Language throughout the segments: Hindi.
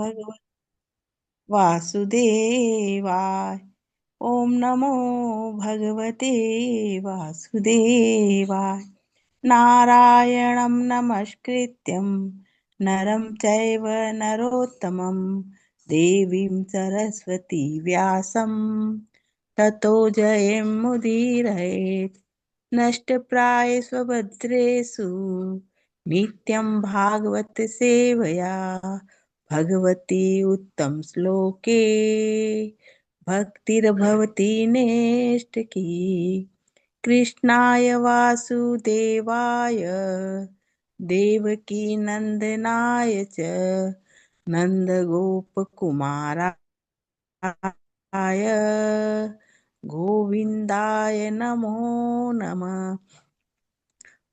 भगवते वासुदेवाय। ओम नमो भगवते वासुदेवाय। नारायणं नमस्कृत्यं नरं चैव नरोत्तमं देवीं सरस्वती व्यासं ततो जयमुदीरयेत्। नष्टप्रायस्वभद्रेषु नित्यं भागवत सेवया भगवती उत्तम श्लोके भक्तिर्भवती नेष्टकी। कृष्णाय वासुदेवाय देवकी नंदनाय च नन्दगोपकुमाराय गोविन्दाय नमो नमः।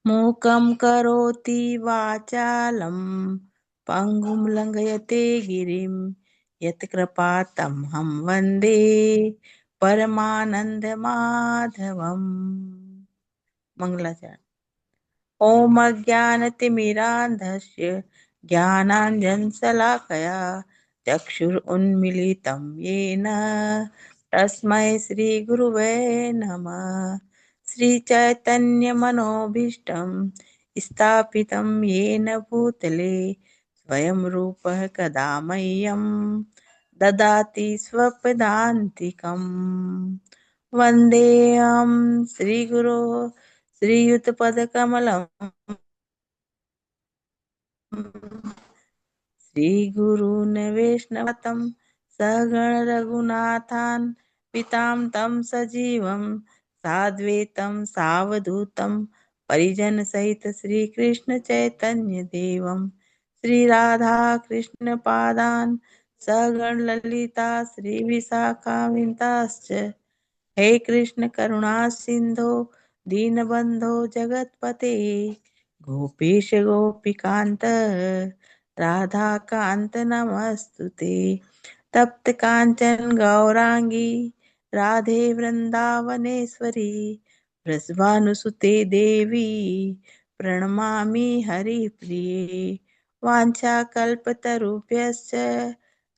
मूकं करोति वाचालं पङ्गुं लङ्घयते गिरिं यत्कृपातमहं वन्दे परमानन्दमाधवम्। मंगलाचरण। ॐ अज्ञानतिमिरान्धस्य ज्ञानाञ्जनशलाकया चक्षुरुन्मीलितं येन तस्मै श्रीगुरुवे नमः। श्रीचैतन्यमनोभीष्टं स्थापितं येन भूतले स्वयं रूपः कदा मह्यं ददाति स्वपदान्तिकम्। वन्देऽहं श्रीगुरो श्रीयुतपदकमलं श्रीगुरून् वैष्णवतं सगण रघुनाथान् पितां तं सजीवं साद्वैतं सावधूतं परिजन सहित श्रीकृष्ण चैतन्य देवं श्रीराधा कृष्ण पादान् सगण ललिता श्री विशाखाविन्ताश्च हे कृष्ण करुणा सिंधो दीनबंधो जगतपते गोपीश गोपिकांत राधा कांत नमस्तुते। तप्त कांचन गौरांगी राधे वृंदावनेश्वरी वृषभानुसुते देवी प्रणमामि हरिप्रिये। वाञ्छाकल्पतरुभ्यश्च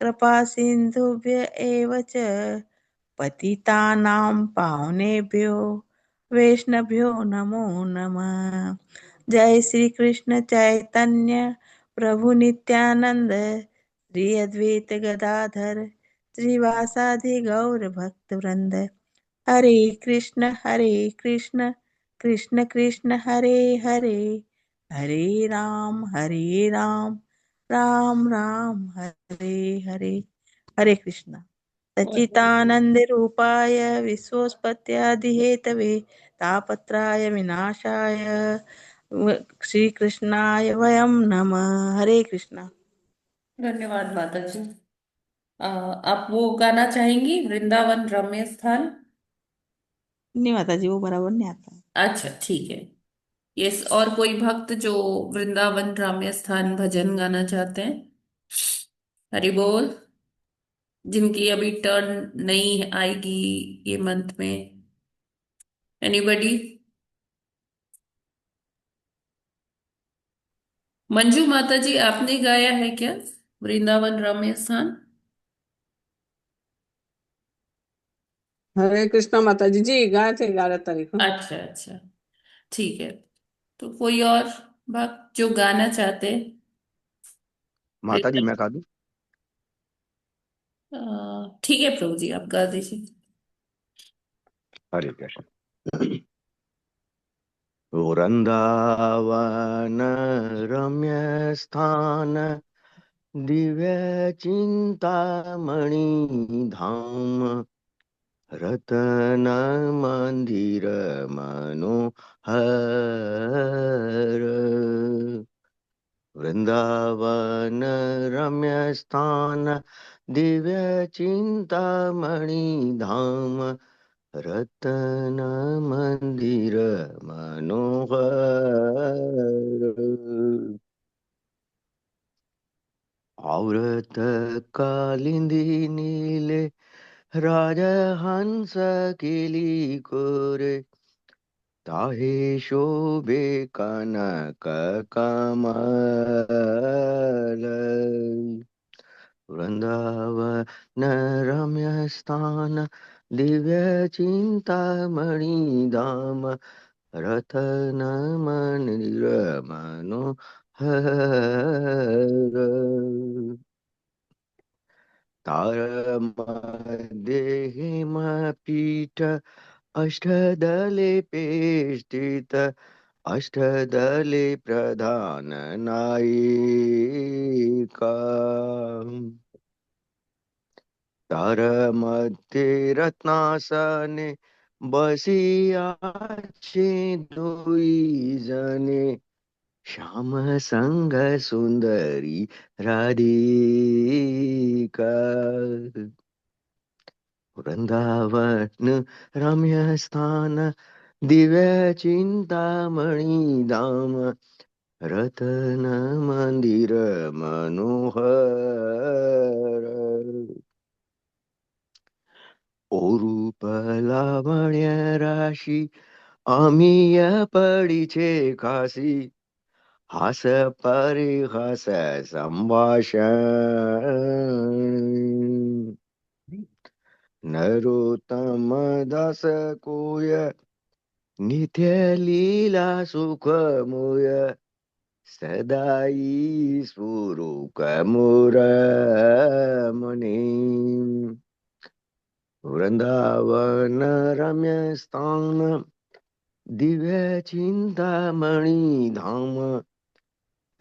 कृपा सिन्धुभ्य एव च पतितानां पावनेभ्यो वैष्णवभ्यो नमो नमः। जय श्री कृष्ण चैतन्य प्रभु नित्यानंद श्री अद्वैत गदाधर श्रीवासादि गौर भक्त वृंद। हरे कृष्ण कृष्ण कृष्ण हरे हरे हरे राम राम राम हरे हरे। हरे कृष्णा। सच्चिदानंद रूपाय विश्वोत्पत्त्यादिहेतवे तापत्राय विनाशाय श्री कृष्णाय वयं नमः। हरे कृष्णा। धन्यवाद माता जी। आप वो गाना चाहेंगी, वृंदावन रम्य स्थान? नहीं माता जी, वो बराबर नहीं आता। अच्छा ठीक है। यस, और कोई भक्त जो वृंदावन रम्य स्थान भजन गाना चाहते हैं? हरि बोल। जिनकी अभी टर्न नहीं आएगी ये मंथ में, एनीबडी? मंजू माता जी, आपने गाया है क्या वृंदावन रम्य स्थान? हरे कृष्णा माता जी, जी गाए थे 11 तारीख को। अच्छा अच्छा, ठीक है। तो कोई और भक्त जो गाना चाहते हैं? माता जी मैं गा दूं? ठीक है प्रभु जी, आप गा दीजिए। हरे कृष्ण। वृंदावन रम्य स्थान दिव्य चिंतामणि धाम रतन मंदिर मनोहर वृंदावन रम्य स्थान दिव्य चिंतामणि धाम रतन मंदिर मनोहर औरत कालिंदी नीले राजहंस केली कोरे ताहे शोभे कनक कमल वृंदावन रम्य स्थान दिव्य चिंतामणि धाम रतन मंदिर मनोहर तारमध्ये हेमपीठ अष्टदले पेष्टित अष्टदले प्रधान नायिका तारमध्ये रत्नासने बसियाचे दुई जने श्याम संग सुंदरी राधिका वृंदावन रम्य स्थान दिव्य चिंतामणि धाम रतन मंदिर मनोहर ओरूप लावण्य राशि अमीय पडिछे काशी हास परिहास संभाषण नरोत्तम दास कोय नित्य लीला सुखमोय सदाई स्वरूप मुरमणि वृंदावन रम्य स्थान दिव्य चिंतामणि धाम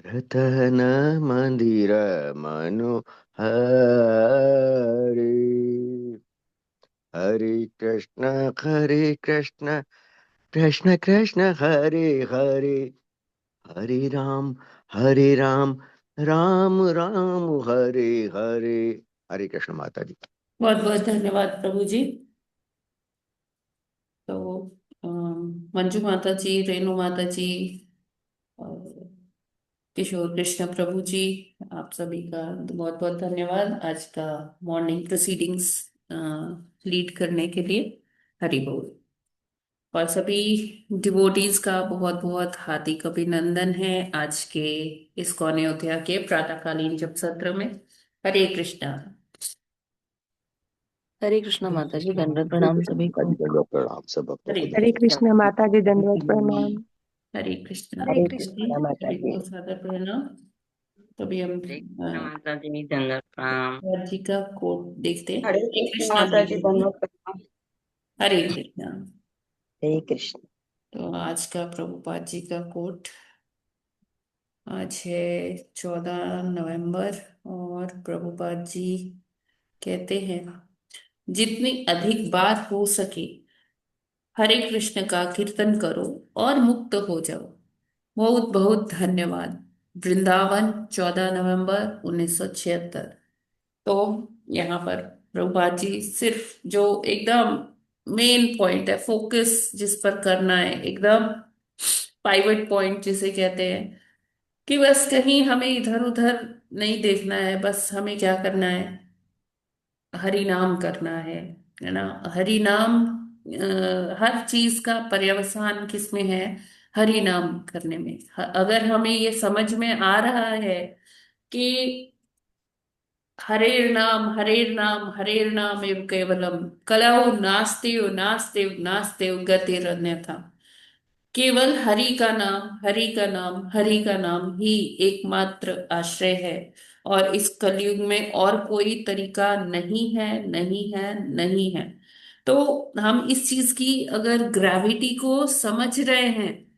रतन मंदिर मनोहर हरे कृष्ण कृष्ण कृष्ण हरे हरे हरे राम राम राम हरे हरे। हरे कृष्ण माता जी। बहुत बहुत धन्यवाद प्रभु जी। तो मंजू माता जी, रेणु माता जी और किशोर कृष्ण प्रभु जी, आप सभी का बहुत बहुत धन्यवाद आज का मॉर्निंग प्रोसीडिंग्स लीड करने के लिए। हरि बोल। और सभी डिवोटीज का बहुत बहुत हार्दिक अभिनंदन है आज के इस्कॉन अयोध्या के प्रातःकालीन जप सत्र में। हरे कृष्णा। हरे कृष्णा माता जी, दंडवत प्रणाम सभी को। प्रणाम सब भक्तों हरे को। हरे कृष्णा। कृष्ण माता जी, दंडवत प्रणाम। हरे कृष्णा हरे माता जी, कृष्णा माता हरि जी। बोल, सादर प्रणाम। तभी हम हरे कृष्णा माता जी, दंडवत प्रणाम। जी का कोट देखते हैं। हरे हरे कृष्णा कृष्णा माता जी, माता जी। दंडवत प्रणाम। हरे कृष्णा। हरे कृष्ण। तो आज का प्रभुपाद जी का कोट आज है 14 नवंबर। और प्रभुपाद जी कहते हैं, जितनी अधिक बार हो सके हरे कृष्ण का कीर्तन करो और मुक्त हो जाओ। बहुत बहुत धन्यवाद। वृंदावन 14 नवंबर 1976। तो यहाँ पर प्रभुपाद जी सिर्फ जो एकदम मेन पॉइंट है, फोकस जिस पर करना है, एकदम पाइवट पॉइंट जिसे कहते हैं, कि बस कहीं हमें इधर उधर नहीं देखना है, बस हमें क्या करना है, हरि नाम करना है ना। हरि नाम, हर चीज का पर्यवसान किस में है? हरि नाम करने में। अगर हमें ये समझ में आ रहा है कि हरेर नाम हरेर नाम एव केवलम, कलौ नास्तिव नास्तिव नास्तिव गतिरन्यथा। केवल हरि का नाम, हरि का नाम, हरि का नाम ही एकमात्र आश्रय है। और इस कलयुग में और कोई तरीका नहीं है, नहीं है, नहीं है। तो हम इस चीज की अगर ग्रेविटी को समझ रहे हैं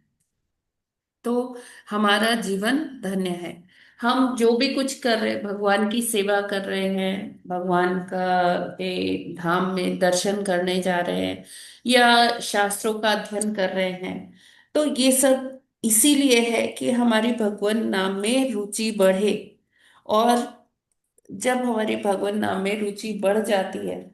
तो हमारा जीवन धन्य है। हम जो भी कुछ कर रहे हैं, भगवान की सेवा कर रहे हैं, भगवान का के धाम में दर्शन करने जा रहे हैं, या शास्त्रों का अध्ययन कर रहे हैं, तो ये सब इसीलिए है कि हमारी भगवान नाम में रुचि बढ़े। और जब हमारी भगवान नाम में रुचि बढ़ जाती है,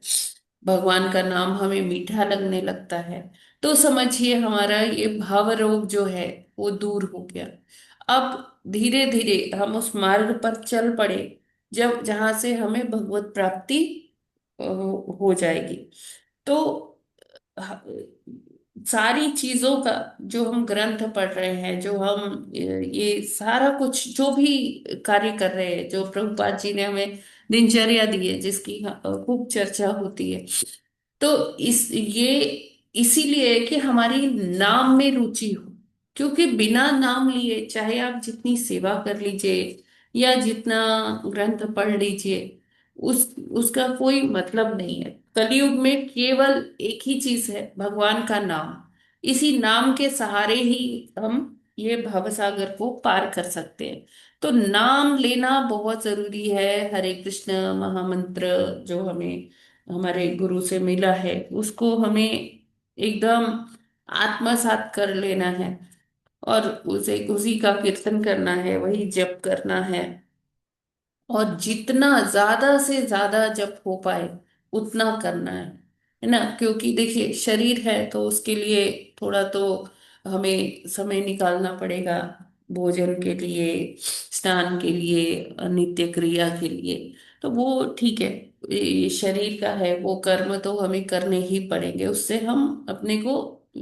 भगवान का नाम हमें मीठा लगने लगता है, तो समझिए हमारा ये भाव रोग जो है वो दूर हो गया। अब धीरे धीरे हम उस मार्ग पर चल पड़े जब जहां से हमें भगवत प्राप्ति हो जाएगी। तो ह- सारी चीजों का जो हम ग्रंथ पढ़ रहे हैं, जो हम ये सारा कुछ जो भी कार्य कर रहे हैं, जो प्रभुपाद जी ने हमें दिनचर्या दी है जिसकी खूब चर्चा होती है। तो इसीलिए कि हमारी नाम में रुचि हो। क्योंकि बिना नाम लिए चाहे आप जितनी सेवा कर लीजिए या जितना ग्रंथ पढ़ लीजिए, उसका कोई मतलब नहीं है। कलयुग में केवल एक ही चीज है, भगवान का नाम। इसी नाम के सहारे ही हम ये भवसागर को पार कर सकते हैं। तो नाम लेना बहुत जरूरी है। हरे कृष्ण महामंत्र जो हमें हमारे गुरु से मिला है, उसको हमें एकदम आत्मसात कर लेना है और उसे उसी का कीर्तन करना है, वही जप करना है। और जितना ज्यादा से ज्यादा जब हो पाए उतना करना है ना। क्योंकि देखिए शरीर है तो उसके लिए थोड़ा तो हमें समय निकालना पड़ेगा, भोजन के लिए, स्नान के लिए, नित्य क्रिया के लिए। तो वो ठीक है, ये शरीर का है, वो कर्म तो हमें करने ही पड़ेंगे, उससे हम अपने को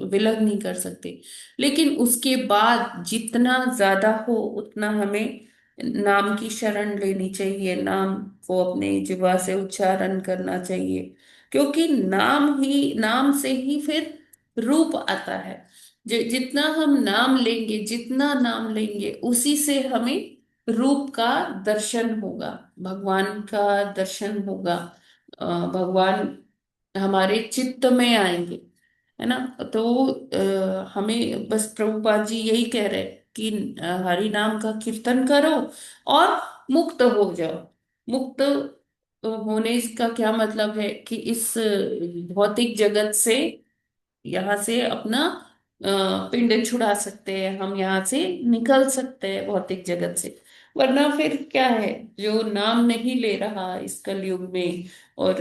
विलग नहीं कर सकते। लेकिन उसके बाद जितना ज्यादा हो उतना हमें नाम की शरण लेनी चाहिए, नाम को अपने जिह्वा से उच्चारण करना चाहिए। क्योंकि नाम से ही फिर रूप आता है। जितना हम नाम लेंगे, जितना नाम लेंगे, उसी से हमें रूप का दर्शन होगा, भगवान का दर्शन होगा। भगवान हमारे चित्त में आएंगे, है ना। तो हमें बस प्रभुपाद जी यही कह रहे हैं कि हरि नाम का कीर्तन करो और मुक्त हो जाओ। मुक्त होने का क्या मतलब है कि इस भौतिक जगत से, यहाँ से अपना पिंड छुड़ा सकते हैं, हम यहाँ से निकल सकते हैं भौतिक जगत से। वरना फिर क्या है, जो नाम नहीं ले रहा इस कलयुग में और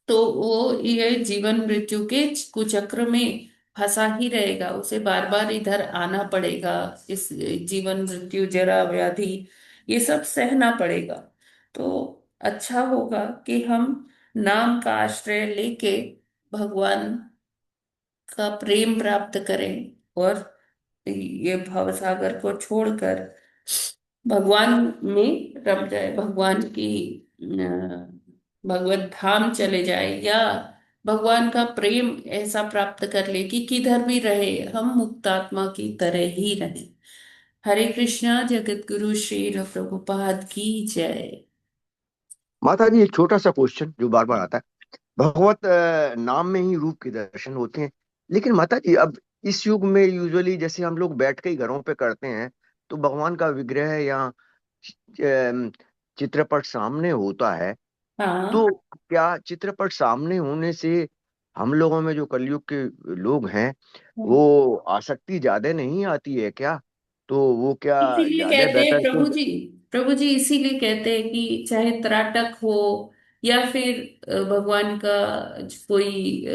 तो वो ये जीवन मृत्यु के कुचक्र में फंसा ही रहेगा, उसे बार बार इधर आना पड़ेगा। इस जीवन मृत्यु जरा व्याधि ये सब सहना पड़ेगा। तो अच्छा होगा कि हम नाम का आश्रय लेके भगवान का प्रेम प्राप्त करें और ये भवसागर को छोड़कर भगवान में रम जाए, भगवान की भगवत धाम चले जाए, या भगवान का प्रेम ऐसा प्राप्त कर ले कि किधर भी रहे हम मुक्तात्मा की तरह ही रहें। हरे कृष्णा। जगत गुरु श्री प्रभुपाद की जय। माता जी, एक छोटा सा क्वेश्चन जो बार बार आता है। भगवत नाम में ही रूप के दर्शन होते हैं, लेकिन माता जी अब इस युग में यूजुअली जैसे हम लोग बैठ के ही घरों पे करते हैं, तो भगवान का विग्रह या चित्रपट सामने होता है। हाँ। तो क्या चित्रपट सामने होने से हम लोगों में, जो कलयुग के लोग हैं, वो आसक्ति ज्यादा नहीं आती है क्या? तो वो क्या इसीलिए ज्यादा कहते हैं बेटर प्रभु क्यों? जी, प्रभु जी इसीलिए कहते हैं कि चाहे त्राटक हो या फिर भगवान का कोई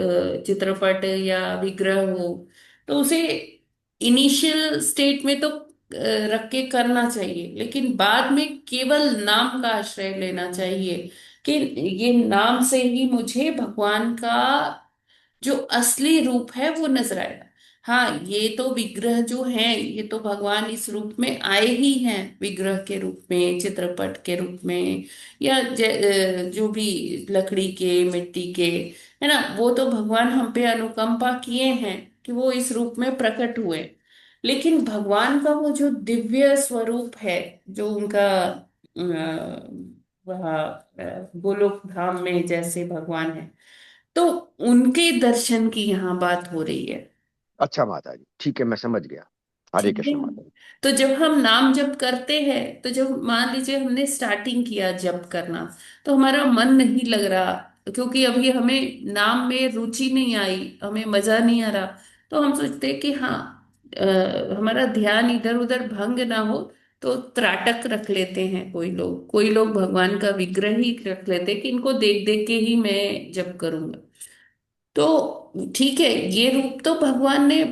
चित्रपट या विग्रह हो, तो उसे इनिशियल स्टेट में तो रख के करना चाहिए, लेकिन बाद में केवल नाम का आश्रय लेना चाहिए कि ये नाम से ही मुझे भगवान का जो असली रूप है वो नजर आएगा। हाँ, ये तो विग्रह जो है ये तो भगवान इस रूप में आए ही हैं, विग्रह के रूप में, चित्रपट के रूप में, या जो भी लकड़ी के, मिट्टी के, है ना, वो तो भगवान हम पे अनुकंपा किए हैं कि वो इस रूप में प्रकट हुए। लेकिन भगवान का वो जो दिव्य स्वरूप है, जो उनका वह गोलोक धाम में जैसे भगवान है, तो उनके दर्शन की यहाँ बात हो रही है। अच्छा माता जी, ठीक है, मैं समझ गया। हरे ठीक है। कृष्ण माता जी। तो जब हम नाम जप करते हैं, तो जब मान लीजिए हमने स्टार्टिंग किया जप करना, तो हमारा मन नहीं लग रहा क्योंकि अभी हमें नाम में रुचि नहीं आई, हमें मजा नहीं आ रहा, तो हम सोचते हैं कि हाँ, हमारा ध्यान इधर उधर भंग ना हो, तो त्राटक रख लेते हैं। कोई लोग भगवान का विग्रह ही रख लेते हैं कि इनको देख देख के ही मैं जप करूंगा। तो ठीक है, ये रूप तो भगवान ने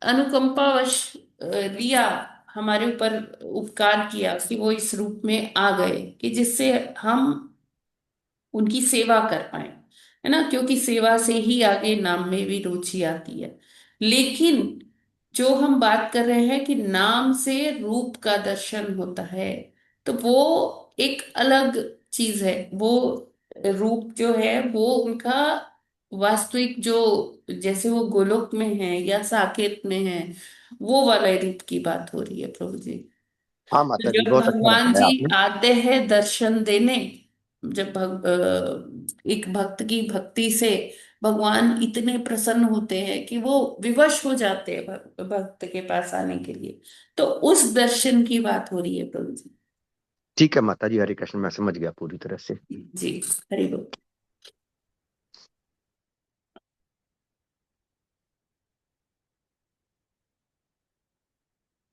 अनुकंपावश लिया, हमारे ऊपर उपकार किया कि वो इस रूप में आ गए कि जिससे हम उनकी सेवा कर पाए, है ना। क्योंकि सेवा से ही आगे नाम में भी रुचि आती है। लेकिन जो हम बात कर रहे हैं कि नाम से रूप का दर्शन होता है, तो वो एक अलग चीज है। वो रूप जो है वो उनका वास्तविक जो, जैसे वो गोलोक में है या साकेत में है, वो वाला रूप की बात हो रही है प्रभु जी। हाँ तो माता जी, जब बहुत अच्छा भगवान बताया जी आपने। आते हैं दर्शन देने, जब एक भक्त की भक्ति से भगवान इतने प्रसन्न होते हैं कि वो विवश हो जाते हैं भक्त के पास आने के लिए। तो उस दर्शन की बात हो रही है प्रभु जी। ठीक है माता जी, हरे कृष्ण, मैं समझ गया पूरी तरह से। जी, हरि बोल।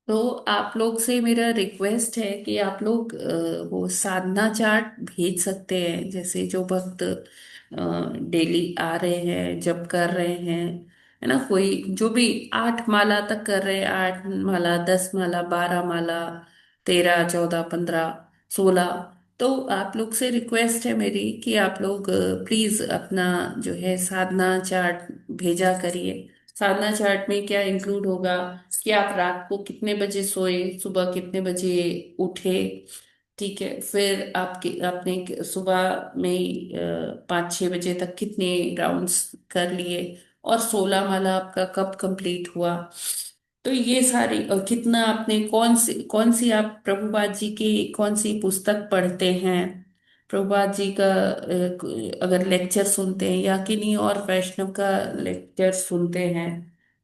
तो आप लोग से मेरा रिक्वेस्ट है कि आप लोग वो साधना चार्ट भेज सकते हैं, जैसे जो भक्त डेली आ रहे हैं, जब कर रहे हैं, है ना, कोई जो भी 8 माला तक कर रहे हैं, 8 माला, 10 माला, 12 माला, 13, 14, 15, 16, तो आप लोग से रिक्वेस्ट है मेरी कि आप लोग प्लीज अपना जो है साधना चार्ट भेजा करिए। साधना चार्ट में क्या इंक्लूड होगा कि आप रात को कितने बजे सोए, सुबह कितने बजे उठे, ठीक है, फिर आपके आपने सुबह में 5-6 बजे तक कितने राउंड्स कर लिए, और 16 माला आपका कब कंप्लीट हुआ। तो ये सारी, और कितना आपने कौन सी आप प्रभुपाद जी की कौन सी पुस्तक पढ़ते हैं, प्रभुपाद जी का अगर लेक्चर सुनते हैं या किन्हीं और वैष्णव का लेक्चर सुनते हैं,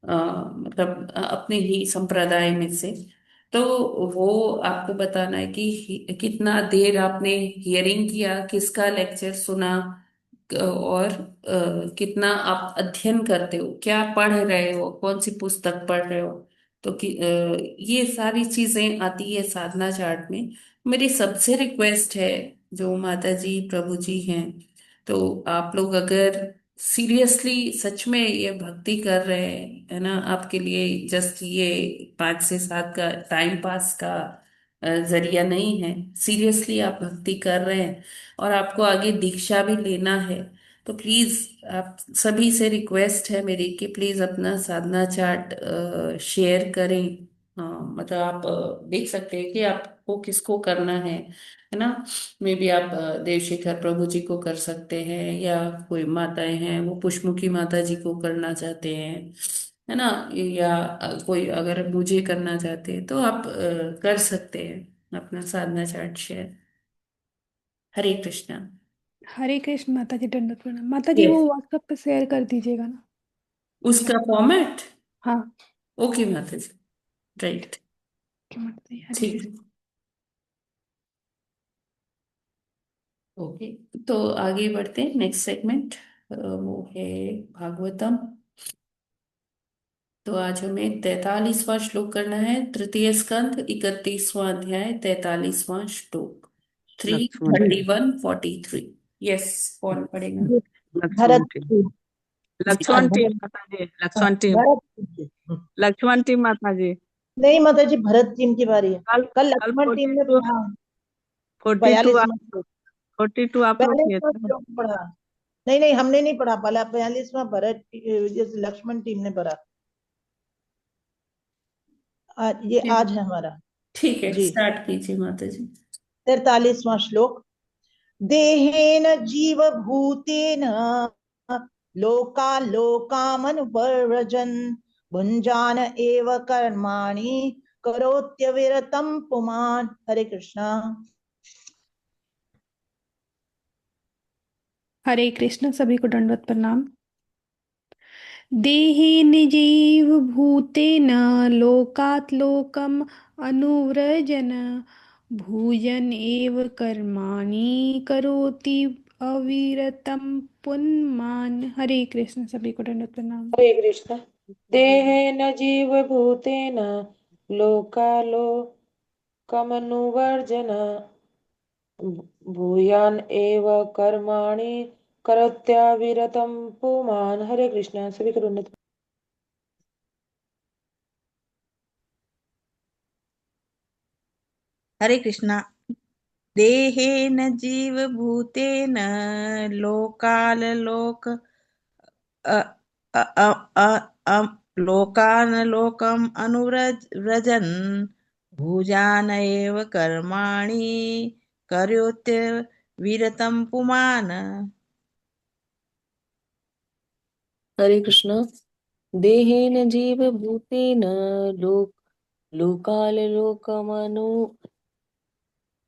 मतलब अपने ही संप्रदाय में से, तो वो आपको बताना है कि कितना देर आपने हियरिंग किया, किसका लेक्चर सुना, और कितना आप अध्ययन करते हो, क्या पढ़ रहे हो, कौन सी पुस्तक पढ़ रहे हो। तो ये सारी चीजें आती है साधना चार्ट में। मेरी सबसे रिक्वेस्ट है, जो माता जी प्रभु जी हैं, तो आप लोग अगर सीरियसली सच में ये भक्ति कर रहे हैं, है ना, आपके लिए जस्ट ये 5 से 7 का टाइम पास का जरिया नहीं है, सीरियसली आप भक्ति कर रहे हैं और आपको आगे दीक्षा भी लेना है, तो प्लीज आप सभी से रिक्वेस्ट है मेरी कि प्लीज अपना साधना चार्ट शेयर करें। मतलब आप देख सकते हैं कि आपको किसको करना है ना। मे बी आप देवशेखर प्रभु जी को कर सकते हैं, या कोई माताएं हैं वो पुष्पमुखी माता जी को करना चाहते हैं, है ना, या कोई अगर मुझे करना चाहते हैं तो आप कर सकते हैं अपना साधना चार्ट शेयर। हरे कृष्णा। हरे कृष्ण माता जी, दंडवत प्रणाम माता जी। यस, वो व्हाट्सएप पे शेयर कर दीजिएगा ना। उसका फॉर्मेट। हाँ। ओके माता जी, राइट, ओके माता जी, हरे ठीक कृष्ण। है। ओके, तो आगे बढ़ते हैं, नेक्स्ट सेगमेंट वो है भागवतम। तो आज हमें 43वां श्लोक करना है, तृतीय स्कंध 31वां अध्याय 43वां श्लोक, three Lakshman thirty one 43। Yes, कौन पढ़ेगा? जी, लक्ष्मण भरत टीम। जी। जी, लक्ष्मण टीम भरत। माता जी, हाँ, लक्ष्मण टीम। भरत जी। लक्ष्मण टीम माता जी। नहीं माता जी, भरत टीम की बारी है। कल कल कल लक्ष्मण टीम फोर्टी ने टू पढ़ा। 42 42वां आप श्लोक। 42 आप लोग किए 42वां थे। श्लोक पढ़ा। नहीं नहीं, हमने नहीं पढ़ा। 42वां भरत लक्ष्मण टीम ने पढ़ा। आज ये आज है हमारा। ठीक है, जी। स्टार्ट कीजिए माता जी। 43वां श्लोक। देहेन जीवभूतेन लोकालोकामनुवर्जन् भुञ्जान एव कर्माणि करोत्यविरतं पुमान्। हरे कृष्णा। हरे कृष्ण, सभी को दंडवत प्रणाम। देहेन जीव भूतेन लोकात् लोकम अनुव्रजन भूयन एव कर्माणि करोति अविरतम पुन्मान। हरे कृष्ण, सभी को दंडवत प्रणाम। हरे कृष्ण। देहेन जीवभूतेन लोकालोकमनुवर्जन भूयान एव कर्माणि करोत्याविरतं पुमान्। हरे कृष्ण, सभी को उन्नत। हरे कृष्णा। देहेन जीवभूतेन लोकालोक अ, अ, अ, अ, अ, लोकान् लोकम् अनुव्रज व्रजन् भुजान एव कर्माणि करोत्यविरतं पुमान्। हरे कृष्ण। देहेन जीवभूतेन लोक लोकाललोकमनु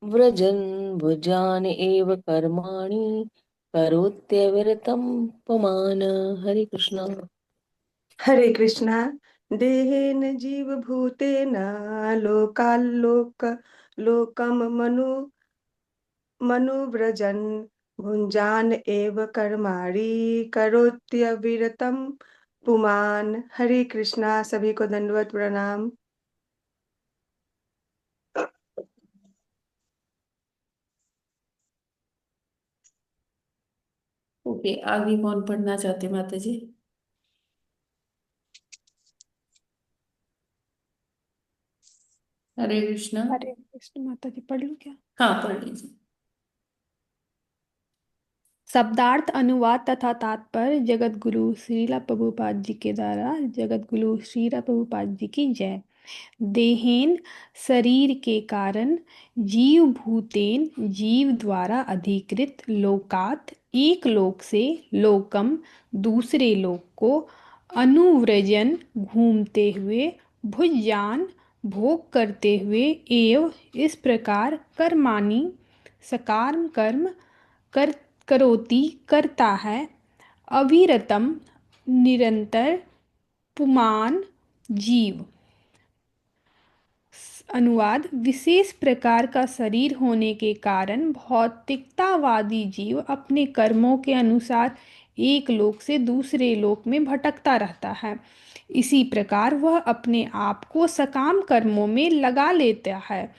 व्रजन् भुजान एव कर्माणि करोत्यविरतं पुमान्। हरे कृष्ण। हरे कृष्णा। देहेन जीवभूतेन लोकाल्लोक लोकम मनुव्रजन् भुञ्जान एव कर्माणि करोत्यविरतं पुमान्। हरे कृष्णा। सभी को दंडवत प्रणाम। ओके, आगे कौन पढ़ना चाहते माता जी? हरे कृष्णा। हरे कृष्ण माता जी, पढ़ लूं क्या? हाँ, पढ़ लीजिए। शब्दार्थ अनुवाद तथा तात्पर्य जगत गुरु श्रीला प्रभुपाद जी के द्वारा। जगत गुरु श्रीला प्रभुपाद जी की जय। देहेन शरीर के कारण, जीव भूतेन जीव द्वारा अधिकृत, लोकात एक लोक से, लोकम दूसरे लोक को, अनुव्रजन घूमते हुए, भुज्यान भोग करते हुए, एव इस प्रकार, कर्माणि सकाम कर्म कर करोति करता है, अविरतम निरंतर, पुमान जीव। अनुवाद: विशेष प्रकार का शरीर होने के कारण भौतिकतावादी जीव अपने कर्मों के अनुसार एक लोक से दूसरे लोक में भटकता रहता है। इसी प्रकार वह अपने आप को सकाम कर्मों में लगा लेता है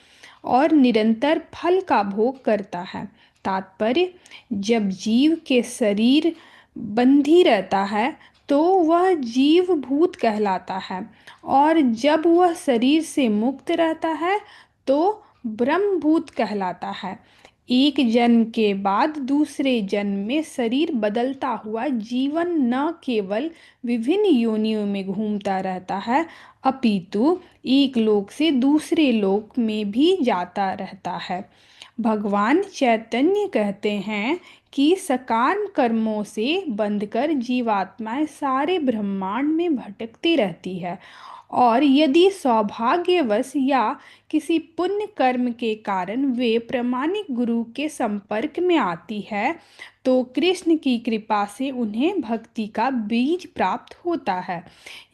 और निरंतर फल का भोग करता है। तात्पर्य: जब जीव के शरीर बंधी रहता है तो वह जीव भूत कहलाता है, और जब वह शरीर से मुक्त रहता है तो ब्रह्मभूत कहलाता है। एक जन्म के बाद दूसरे जन्म में शरीर बदलता हुआ जीवन न केवल विभिन्न योनियों में घूमता रहता है, अपितु एक लोक से दूसरे लोक में भी जाता रहता है। भगवान चैतन्य कहते हैं कि सकाम कर्मों से बंधकर जीवात्माएं सारे ब्रह्मांड में भटकती रहती है, और यदि सौभाग्यवश या किसी पुण्य कर्म के कारण वे प्रामाणिक गुरु के संपर्क में आती है तो कृष्ण की कृपा से उन्हें भक्ति का बीज प्राप्त होता है।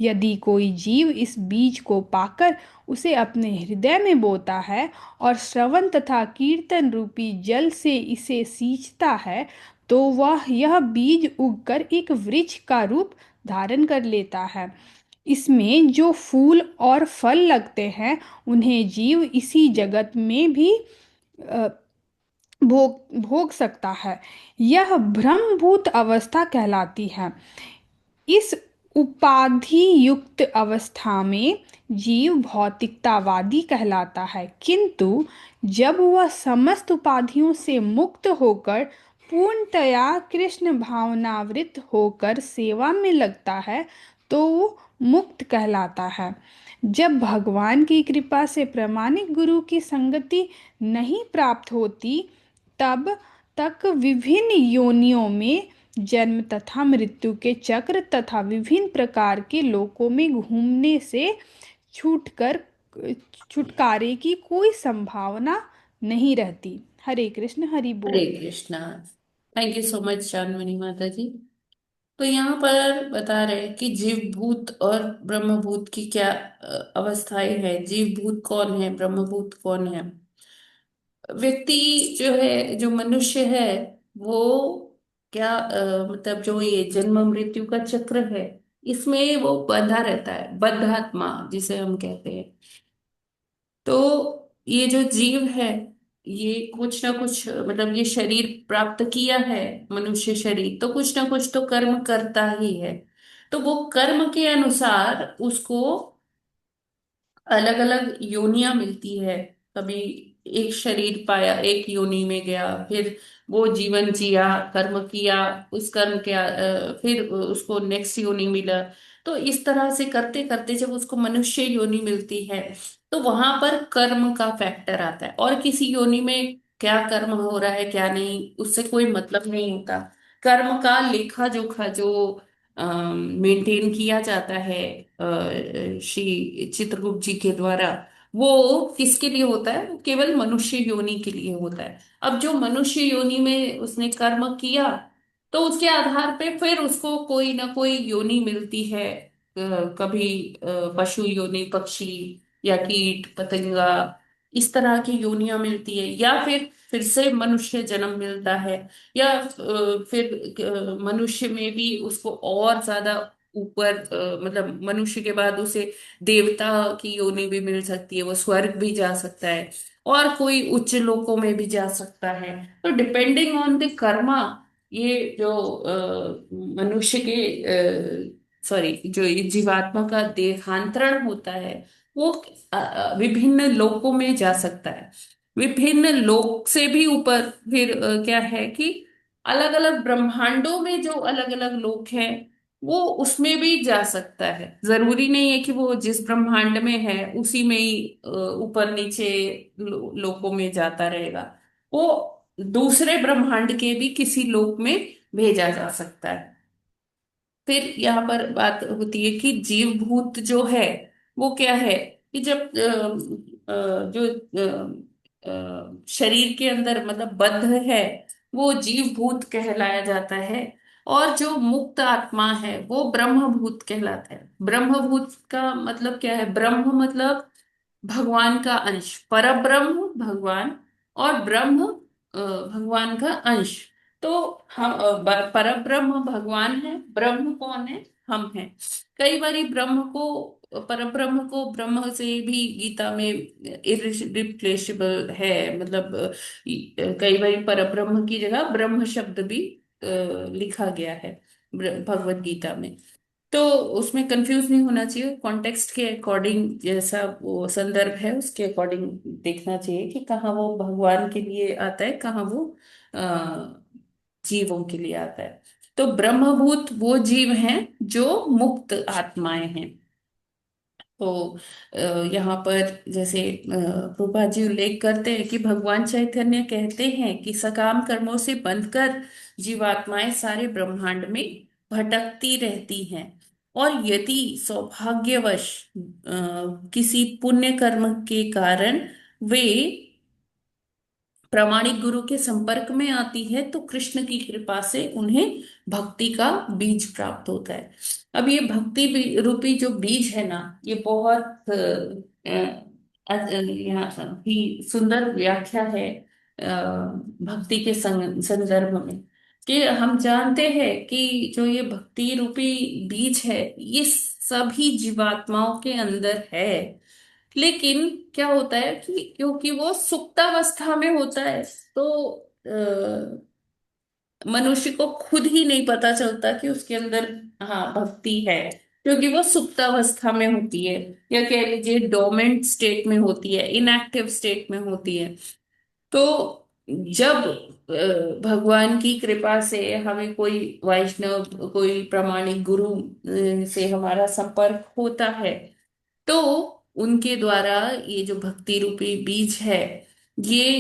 यदि कोई जीव इस बीज को पाकर उसे अपने हृदय में बोता है और श्रवण तथा कीर्तन रूपी जल से इसे सींचता है तो वह यह बीज उगकर एक वृक्ष का रूप धारण कर लेता है। इसमें जो फूल और फल लगते हैं उन्हें जीव इसी जगत में भी अ, भोग भोग सकता है। यह ब्रह्मभूत अवस्था कहलाती है। इस उपाधि युक्त अवस्था में जीव भौतिकतावादी कहलाता है, किंतु जब वह समस्त उपाधियों से मुक्त होकर पूर्णतया कृष्ण भावनावृत होकर सेवा में लगता है तो वो मुक्त कहलाता है। जब भगवान की कृपा से प्रामाणिक गुरु की संगति नहीं प्राप्त होती तब तक विभिन्न योनियों में जन्म तथा मृत्यु के चक्र तथा विभिन्न प्रकार के लोकों में घूमने से छूटकर छुटकारे की कोई संभावना नहीं रहती। हरे कृष्ण, हरि हरे बोल। Krishna. Thank you so much Chandmani माता जी। तो यहाँ पर बता रहे हैं कि जीव भूत और ब्रह्म भूत की क्या अवस्थाएं हैं। जीव भूत कौन है, ब्रह्म भूत कौन है? व्यक्ति जो है, जो मनुष्य है, वो क्या मतलब जो ये जन्म मृत्यु का चक्र है, इसमें वो बंधा रहता है, बद्धात्मा जिसे हम कहते हैं। तो ये जो जीव है, ये कुछ ना कुछ मतलब ये शरीर प्राप्त किया है, मनुष्य शरीर, तो कुछ ना कुछ तो कर्म करता ही है। तो वो कर्म के अनुसार उसको अलग अलग योनियां मिलती है। कभी एक शरीर पाया, एक योनि में गया, फिर वो जीवन जिया, कर्म किया, उस कर्म के फिर उसको नेक्स्ट योनि मिला। तो इस तरह से करते करते जब उसको मनुष्य योनि मिलती है तो वहां पर कर्म का फैक्टर आता है। और किसी योनि में क्या कर्म हो रहा है क्या नहीं, उससे कोई मतलब नहीं होता। कर्म का लेखा जोखा जो मेंटेन किया जाता है श्री चित्रगुप्त जी के द्वारा, वो किसके लिए होता है? वो केवल मनुष्य योनि के लिए होता है। अब जो मनुष्य योनि में उसने कर्म किया, तो उसके आधार पे फिर उसको कोई ना कोई योनि मिलती है। कभी पशु योनि, पक्षी या कीट पतंगा, इस तरह की योनियां मिलती है, या फिर से मनुष्य जन्म मिलता है, या फिर मनुष्य में भी उसको और ज्यादा ऊपर मतलब मनुष्य के बाद उसे देवता की योनि भी मिल सकती है, वो स्वर्ग भी जा सकता है, और कोई उच्च लोकों में भी जा सकता है। तो डिपेंडिंग ऑन द कर्मा, ये जो मनुष्य के सॉरी जो ये जीवात्मा का देहांतरण होता है, वो विभिन्न लोकों में जा सकता है। विभिन्न लोक से भी ऊपर फिर क्या है कि अलग अलग ब्रह्मांडों में जो अलग अलग लोक हैं, वो उसमें भी जा सकता है। जरूरी नहीं है कि वो जिस ब्रह्मांड में है उसी में ही ऊपर नीचे लोकों में जाता रहेगा। वो दूसरे ब्रह्मांड के भी किसी लोक में भेजा जा सकता है। फिर यहाँ पर बात होती है कि जीव भूत जो है वो क्या है, कि जब जो शरीर के अंदर मतलब बद्ध है, वो जीव भूत कहलाया जाता है। और जो मुक्त आत्मा है वो ब्रह्म भूत कहलाता है। ब्रह्म भूत का मतलब क्या है? ब्रह्म मतलब भगवान का अंश, परब्रह्म भगवान, और ब्रह्म भगवान का अंश। तो हम परब्रह्म भगवान है, ब्रह्म कौन है? हम हैं। कई बारी ब्रह्म को, परब्रह्म को ब्रह्म से भी गीता में इरिप्लेसेबल है, मतलब कई बारी परब्रह्म की जगह ब्रह्म शब्द भी लिखा गया है भगवत गीता में। तो उसमें कंफ्यूज नहीं होना चाहिए, कॉन्टेक्स्ट के अकॉर्डिंग जैसा वो संदर्भ है उसके अकॉर्डिंग देखना चाहिए कि कहाँ वो भगवान के लिए आता है, कहाँ वो अ, जीवों के लिए आता है। तो ब्रह्मभूत वो जीव हैं जो मुक्त आत्माएं हैं। तो अ, यहाँ पर जैसे प्रभुपाद जी उल्लेख करते हैं कि भगवान चैतन्य कहते हैं कि सकाम कर्मों से बंधकर जीवात्माएं सारे ब्रह्मांड में भटकती रहती हैं, और यदि सौभाग्यवश किसी पुण्य कर्म के कारण वे प्रामाणिक गुरु के संपर्क में आती है, तो कृष्ण की कृपा से उन्हें भक्ति का बीज प्राप्त होता है। अब ये भक्ति रूपी जो बीज है ना, ये बहुत यहाँ भी सुंदर व्याख्या है भक्ति के संदर्भ में, कि हम जानते हैं कि जो ये भक्ति रूपी बीज है, ये सभी जीवात्माओं के अंदर है। लेकिन क्या होता है कि क्योंकि वो सुप्तावस्था में होता है, तो मनुष्य को खुद ही नहीं पता चलता कि उसके अंदर हाँ भक्ति है, क्योंकि वो सुप्तावस्था में होती है, या कह लीजिए डोमेंट स्टेट में होती है, इनएक्टिव स्टेट में होती है। तो जब भगवान की कृपा से हमें कोई वैष्णव, कोई प्रामाणिक गुरु से हमारा संपर्क होता है, तो उनके द्वारा ये जो भक्ति रूपी बीज है, ये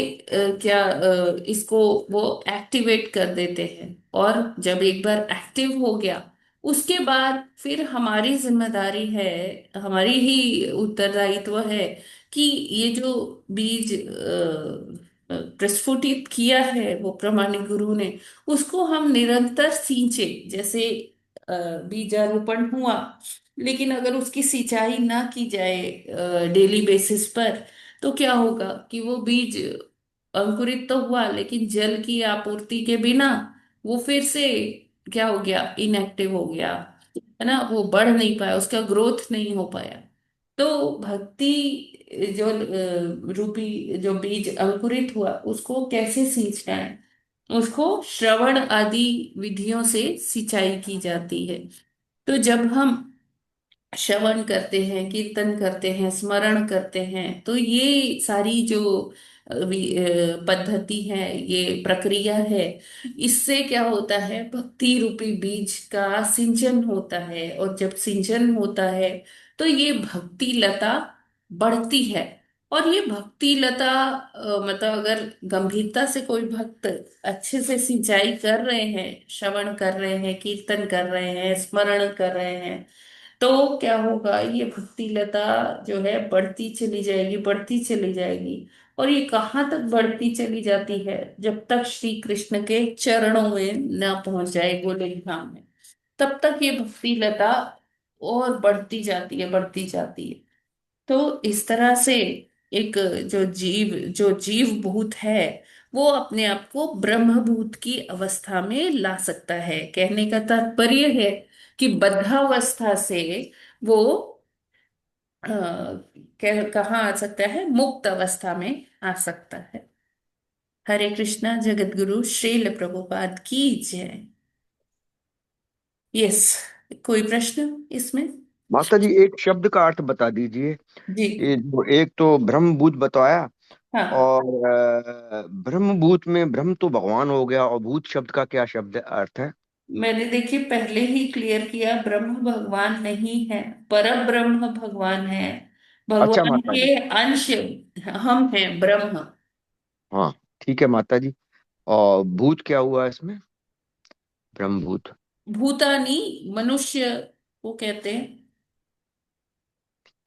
इसको वो एक्टिवेट कर देते हैं। और जब एक बार एक्टिव हो गया, उसके बाद फिर हमारी जिम्मेदारी है, हमारी ही उत्तरदायित्व है कि ये जो बीज प्रस्फुटित किया है वो प्रामाणिक गुरु ने, उसको हम निरंतर सींचे। जैसे बीजारोपण हुआ, लेकिन अगर उसकी सिंचाई ना की जाए डेली बेसिस पर, तो क्या होगा कि वो बीज अंकुरित तो हुआ, लेकिन जल की आपूर्ति के बिना वो फिर से क्या हो गया? इनएक्टिव हो गया, है ना। वो बढ़ नहीं पाया, उसका ग्रोथ नहीं हो पाया। तो भक्ति जो रूपी जो बीज अंकुरित हुआ, उसको कैसे सींचना है? उसको श्रवण आदि विधियों से सिंचाई की जाती है। तो जब हम श्रवण करते हैं, कीर्तन करते हैं, स्मरण करते हैं, तो ये सारी जो पद्धति है, ये प्रक्रिया है, इससे क्या होता है? भक्ति रूपी बीज का सिंचन होता है। और जब सिंचन होता है, तो ये भक्ति लता बढ़ती है। और ये भक्ति लता मतलब अगर गंभीरता से कोई भक्त अच्छे से सिंचाई कर रहे हैं, श्रवण कर रहे हैं, कीर्तन कर रहे हैं, स्मरण कर रहे हैं, तो क्या होगा, ये भक्ति लता जो है बढ़ती चली जाएगी, बढ़ती चली जाएगी। और ये कहाँ तक बढ़ती चली जाती है, जब तक श्री कृष्ण के चरणों में न पहुंच जाए गोलोक धाम में, तब तक ये भक्ति लता और बढ़ती जाती है, बढ़ती जाती है। तो इस तरह से एक जो जीव भूत है, वो अपने आप को ब्रह्म भूत की अवस्था में ला सकता है। कहने का तात्पर्य है कि बद्धावस्था से वो कहाँ आ सकता है, मुक्त अवस्था में आ सकता है। हरे कृष्णा। जगत गुरु श्रील प्रभुपाद की जय। यस, कोई प्रश्न इसमें? माता जी एक शब्द का अर्थ बता दीजिए। जी। ये जो एक तो ब्रह्मभूत बताया, हाँ, और ब्रह्मभूत में ब्रह्म तो भगवान हो गया, और भूत शब्द का क्या शब्द अर्थ है? मैंने देखिए पहले ही क्लियर किया, ब्रह्म भगवान नहीं है, पर ब्रह्म भगवान है। अच्छा भगवान माता के जी। अंश हम हैं, ब्रह्म। हाँ ठीक है माता जी। और भूत क्या हुआ इसमें? ब्रह्मभूत। भूतानी मनुष्य को कहते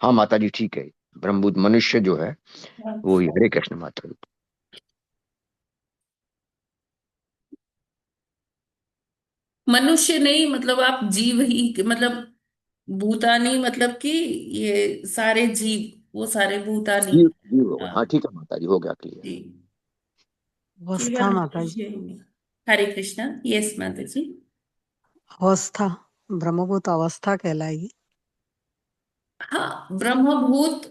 हाँ माता जी ठीक है। ब्रह्मभूत मनुष्य जो है हैं। वो ही। हरे कृष्ण माता जी। मनुष्य नहीं, मतलब आप जीव ही, मतलब भूतानी मतलब कि ये सारे जीव, वो सारे भूतानी। जीव जीव होगा, हाँ हाँ ठीक है माता जी, हो गया क्लियर। जी। केवल अवस्था माता जी। मनुष्य ही नहीं। हरे कृष्णा। यस माता जी। अवस्था, ब्रह्मभूत अवस्था कहलाएगी। हाँ, ब्रह्मभूत।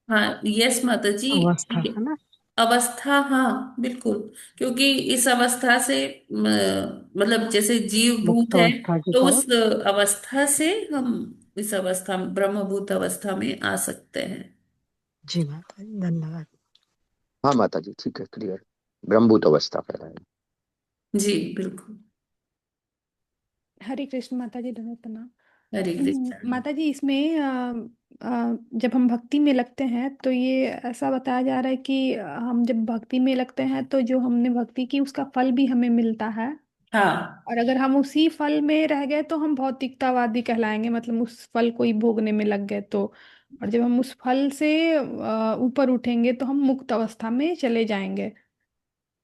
हाँ, यस माता जी। अवस्था है ना। अवस्था, हाँ बिल्कुल। क्योंकि इस अवस्था से मतलब जैसे जीव भूत मुक्त है, अवस्था की तो तरफ। उस अवस्था से हम इस अवस्था में, ब्रह्मभूत अवस्था में आ सकते हैं। जी माता जी धन्यवाद। हाँ माता जी ठीक है क्लियर। ब्रह्मभूत अवस्था कह रहा है। जी बिल्कुल। हरे कृष्ण माता जी, धन्यवाद प्रणाम। हरे कृष्णा। माता जी, इसमें जब हम भक्ति में लगते हैं तो ये ऐसा बताया जा रहा है कि हम जब भक्ति में लगते हैं तो जो हमने भक्ति की उसका फल भी हमें मिलता है। हाँ, और अगर हम उसी फल में रह गए तो हम भौतिकतावादी कहलाएंगे, मतलब उस फल को ही भोगने में लग गए तो। और जब हम उस फल से ऊपर उठेंगे तो हम मुक्त अवस्था में चले जाएंगे।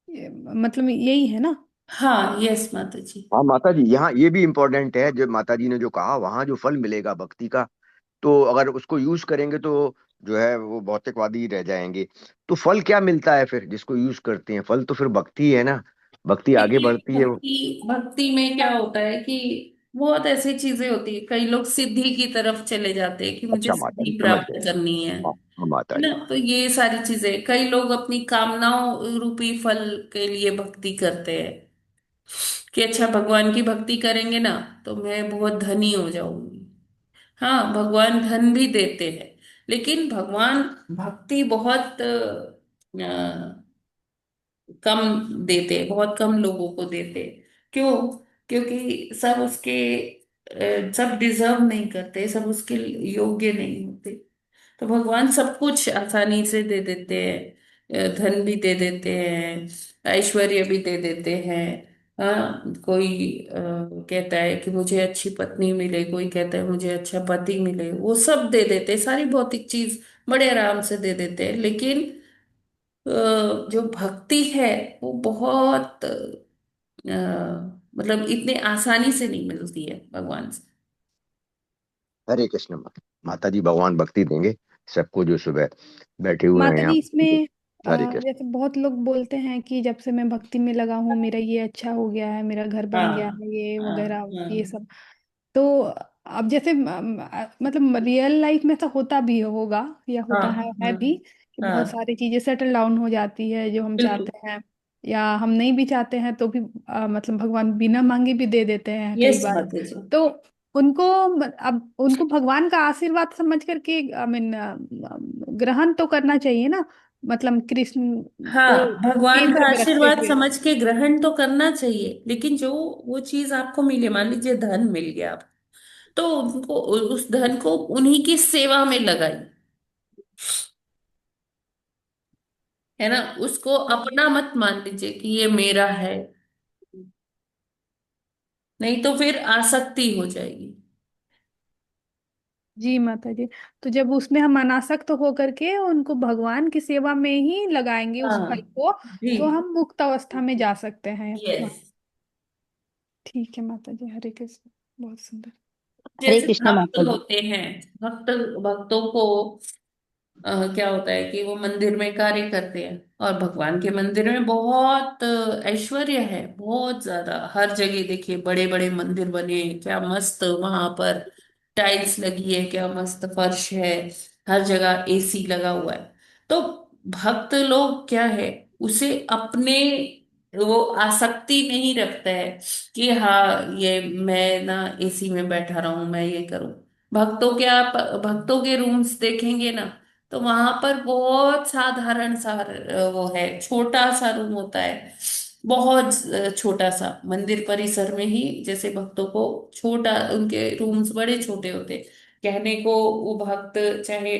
मतलब यही है ना। हाँ, यस माता जी। हाँ माता जी, यहाँ ये भी इम्पोर्टेंट है जो माता जी ने जो कहा, वहाँ जो फल मिलेगा भक्ति का, तो अगर उसको यूज करेंगे तो जो है वो भौतिकवादी रह जाएंगे। तो फल क्या मिलता है फिर जिसको यूज करते हैं? फल तो फिर भक्ति है ना, भक्ति आगे देखिए, बढ़ती है। भक्ति भक्ति में क्या होता है कि बहुत ऐसी चीजें होती है, कई लोग सिद्धि की तरफ चले जाते हैं कि मुझे अच्छा माता जी सिद्धि समझ प्राप्त गए। करनी है हाँ हाँ माता है जी। ना। तो ये सारी चीजें, कई लोग अपनी कामनाओं रूपी फल के लिए भक्ति करते हैं कि अच्छा, भगवान की भक्ति करेंगे ना तो मैं बहुत धनी हो जाऊंगी। हाँ, भगवान धन भी देते हैं, लेकिन भगवान भक्ति बहुत कम देते हैं, बहुत कम लोगों को देते हैं। क्यों? क्योंकि सब उसके सब डिजर्व नहीं करते, सब उसके योग्य नहीं होते। तो भगवान सब कुछ आसानी से दे देते हैं, धन भी दे देते हैं, ऐश्वर्य भी दे देते हैं। हाँ, कोई कहता है कि मुझे अच्छी पत्नी मिले, कोई कहता है मुझे अच्छा पति मिले, वो सब दे देते हैं, सारी भौतिक चीज बड़े आराम से दे देते हैं। लेकिन जो भक्ति है वो बहुत मतलब इतने आसानी से नहीं मिलती है भगवान से। हरे कृष्ण माता जी, भगवान भक्ति देंगे सबको जो सुबह बैठे हुए हैं माता यहाँ जी, पे। इसमें हरे कृष्ण। जैसे बहुत लोग बोलते हैं कि जब से मैं भक्ति में लगा हूँ मेरा ये अच्छा हो गया है, मेरा घर बन गया हाँ, है, ये हाँ, वगैरह ये हाँ। सब। तो अब जैसे मतलब रियल लाइफ में ऐसा होता भी होगा या हाँ, होता है हाँ, भी कि बहुत हाँ, सारी चीजें सेटल डाउन हो जाती है जो हम बिल्कुल। चाहते हैं, या हम नहीं भी चाहते हैं तो भी मतलब भगवान बिना मांगे भी दे देते हैं कई यस बार। माता जी। तो उनको अब उनको भगवान का आशीर्वाद समझ करके आई मीन ग्रहण तो करना चाहिए ना, मतलब कृष्ण को हाँ, भगवान केंद्र का में रखते आशीर्वाद हुए। समझ के ग्रहण तो करना चाहिए, लेकिन जो वो चीज आपको मिले, मान लीजिए धन मिल गया आप, तो उनको उस धन को उन्हीं की सेवा में लगाई। है ना, उसको अपना मत मान लीजिए कि ये मेरा है, नहीं तो फिर आसक्ति हो जाएगी। जी माता जी। तो जब उसमें हम अनासक्त होकर के उनको भगवान की सेवा में ही लगाएंगे उस फल हाँ को, जी। तो हम मुक्त अवस्था में जा सकते हैं। यस। ठीक है माता जी, हरे कृष्ण। बहुत सुंदर। हरे जैसे कृष्ण भक्त माता जी। होते हैं, भक्त भक्तों को क्या होता है कि वो मंदिर में कार्य करते हैं, और भगवान के मंदिर में बहुत ऐश्वर्य है, बहुत ज्यादा। हर जगह देखिए बड़े बड़े मंदिर बने हैं, क्या मस्त वहां पर टाइल्स लगी है, क्या मस्त फर्श है, हर जगह एसी लगा हुआ है। तो भक्त लोग क्या है, उसे अपने वो आसक्ति नहीं रखता है कि हाँ ये मैं ना एसी में बैठा रहूं, मैं ये करूं। भक्तों के आप भक्तों के रूम्स देखेंगे ना, तो वहां पर बहुत साधारण सा वो है, छोटा सा रूम होता है, बहुत छोटा सा मंदिर परिसर में ही। जैसे भक्तों को छोटा, उनके रूम्स बड़े छोटे होते, कहने को वो भक्त चाहे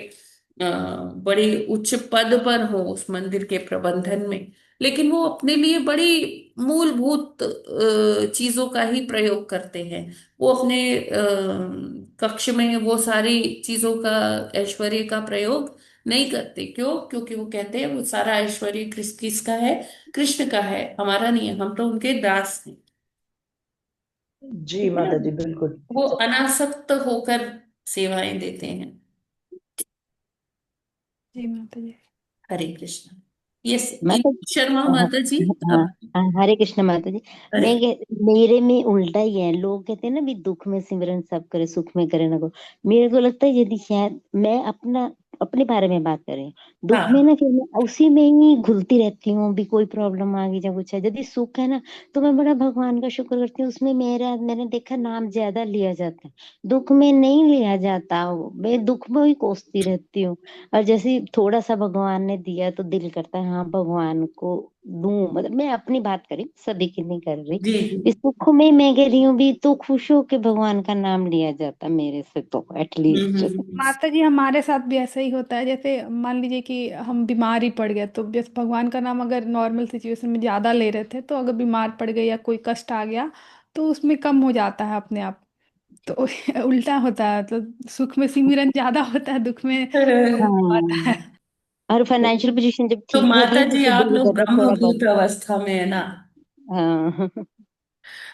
बड़ी उच्च पद पर हो उस मंदिर के प्रबंधन में, लेकिन वो अपने लिए बड़ी मूलभूत चीजों का ही प्रयोग करते हैं। वो अपने कक्ष में वो सारी चीजों का, ऐश्वर्य का प्रयोग नहीं करते। क्यों? क्योंकि वो कहते हैं वो सारा ऐश्वर्य किसका है? कृष्ण का है, हमारा नहीं है, हम तो उनके दास हैं। जी ठीक है ना, माता जी, बिल्कुल। वो अनासक्त होकर सेवाएं देते हैं। जी माता जी। हरे कृष्ण। यस। माता शर्मा हाँ, माता जी, हाँ, आप। हाँ, हरे कृष्ण माता जी। हरे। मेरे में उल्टा ही है। लोग कहते हैं ना भी दुख में सिमरन सब करे, सुख में करे ना को। मेरे को लगता है यदि शायद मैं अपने बारे में बात कर रही हूँ, दुख में हाँ ना फिर मैं उसी में ही घुलती रहती हूँ। भी कोई प्रॉब्लम आ गई या कुछ है, यदि सुख है ना तो मैं बड़ा भगवान का शुक्र करती हूँ। उसमें मैंने देखा नाम ज्यादा लिया जाता है, दुख में नहीं लिया जाता। मैं दुख में ही कोसती रहती हूँ। और जैसे थोड़ा सा भगवान ने दिया तो दिल करता है हाँ भगवान को दूं। मतलब मैं अपनी बात करी, सभी की नहीं कर रही। जी जी। इस दुख में मैं कह रही हूँ भी तो खुश हो के भगवान का नाम लिया जाता मेरे से तो एटलीस्ट। हम्म। माता जी हमारे साथ भी ऐसा ही होता है। जैसे मान लीजिए कि हम बीमार ही पड़ गए, तो जैसे भगवान का नाम अगर नॉर्मल सिचुएशन में ज्यादा ले रहे थे, तो अगर बीमार पड़ गए या कोई कष्ट आ गया, तो उसमें कम हो जाता है अपने आप। तो उल्टा होता है, तो सुख में सिमरन ज्यादा होता है, दुख में कम हो पाता है। हाँ, और फाइनेंशियल पोजीशन जब तो ठीक माता रहती है जी, तो आप दिल लोग करता है थोड़ा ब्रह्मभूत बहुत। अवस्था में है ना? हाँ।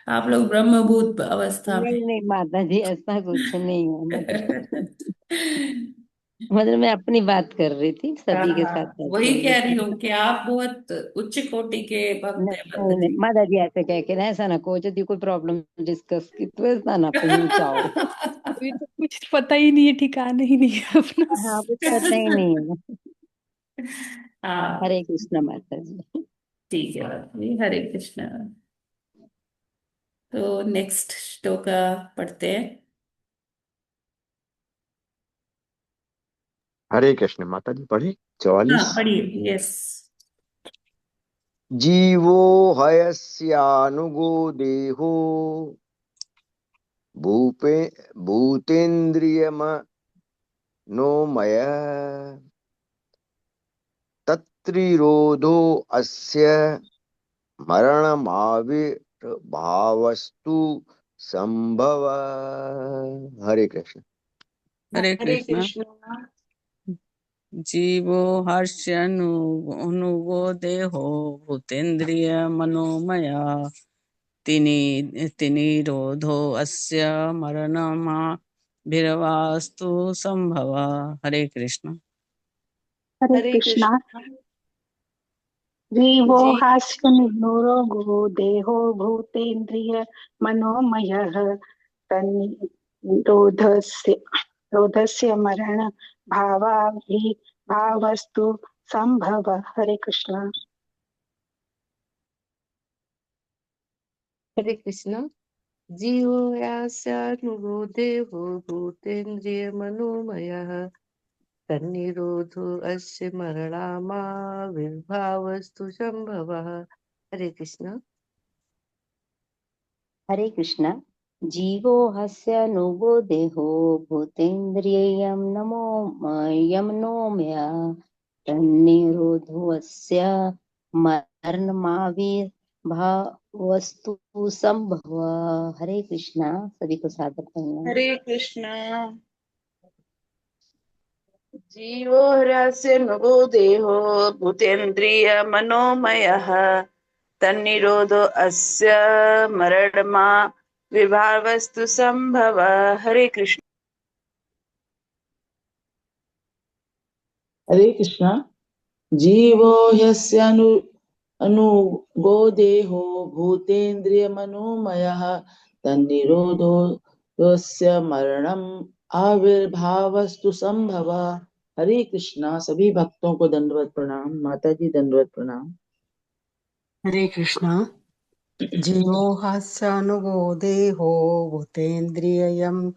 आप लोग ब्रह्मभूत अवस्था में। नहीं नहीं माता जी, ऐसा कुछ नहीं है। मतलब मैं अपनी बात कर रही थी, हाँ सभी के हाँ, साथ बात वही कर रही कह रही थी। हूँ कि आप बहुत उच्च कोटि के भक्त नहीं हैं माता नहीं नहीं, जी। माता जी ऐसे कह के ना, ऐसा ना कहो। यदि कोई प्रॉब्लम डिस्कस की तो ऐसा ना पहुंचाओ। अभी तो कुछ पता ही नहीं है, ठिकाना ही नहीं है अपना। हाँ, कुछ पता ही नहीं है। हाँ। हरे कृष्ण माता जी। ठीक है माता जी, हरे कृष्णा। तो नेक्स्ट श्लोका पढ़ते हैं। हरे कृष्ण माता जी, पढ़े हाँ 44। पढ़िए। यस। जीवो हयस्यानुगो देहो भूपे भूतेन्द्रियमनोमय तत्रिरोधो अस्य मरणमाविर्भावस्तु संभव। हरे कृष्ण। हरे हरे कृष्ण। कृष्ण। जीवो हर्ष्यनुगो देहो भूतेन्द्रिय मनोमया तिनिरोधो अस्य मरणमाभिर्वास्तु संभव। हरे कृष्ण। हरे हरे कृष्णा। कृष्ण। जीवो जी। हास्यनिर्निरोगो देहो भूतेन्द्रिय मनोमयः तन्निरोधस्य रोधस्य मरण भावाभिभावस्तु संभव। हरे कृष्णा। हरे कृष्ण। जीवो यास्यानुरोधेहो भूतेन्द्रियमनोमयः तन्निरोधो अस्य मरणामाविर्भावस्तु संभवः। हरे कृष्ण। हरे कृष्ण। जीवो हस्य नुगो देहो भूतेन्द्रियम नमो यम नो मया तन्निरोधोऽस्य मरणमाविर्भावस्तु संभव। हरे कृष्णा। सभी को सादर प्रणाम। हरे कृष्णा। जीवो ह्यस्य मगो देहो भूतेन्द्रिय मनोमयः तन्निरोधो अस्य मरणमा विभावस्तु संभव। हरे कृष्ण। हरे कृष्णा। जीवो ह्यस्य अनुगो देहो भूतेन्द्रिय मनोमयः तन्निरोधो यस्य मरणम आविर्भावस्तु संभव। हरे कृष्णा। सभी भक्तों को दंडवत प्रणाम। माता जी दंडवत प्रणाम। हरे कृष्णा। जीवो हास्यानुगो देहो भूतेन्द्रियं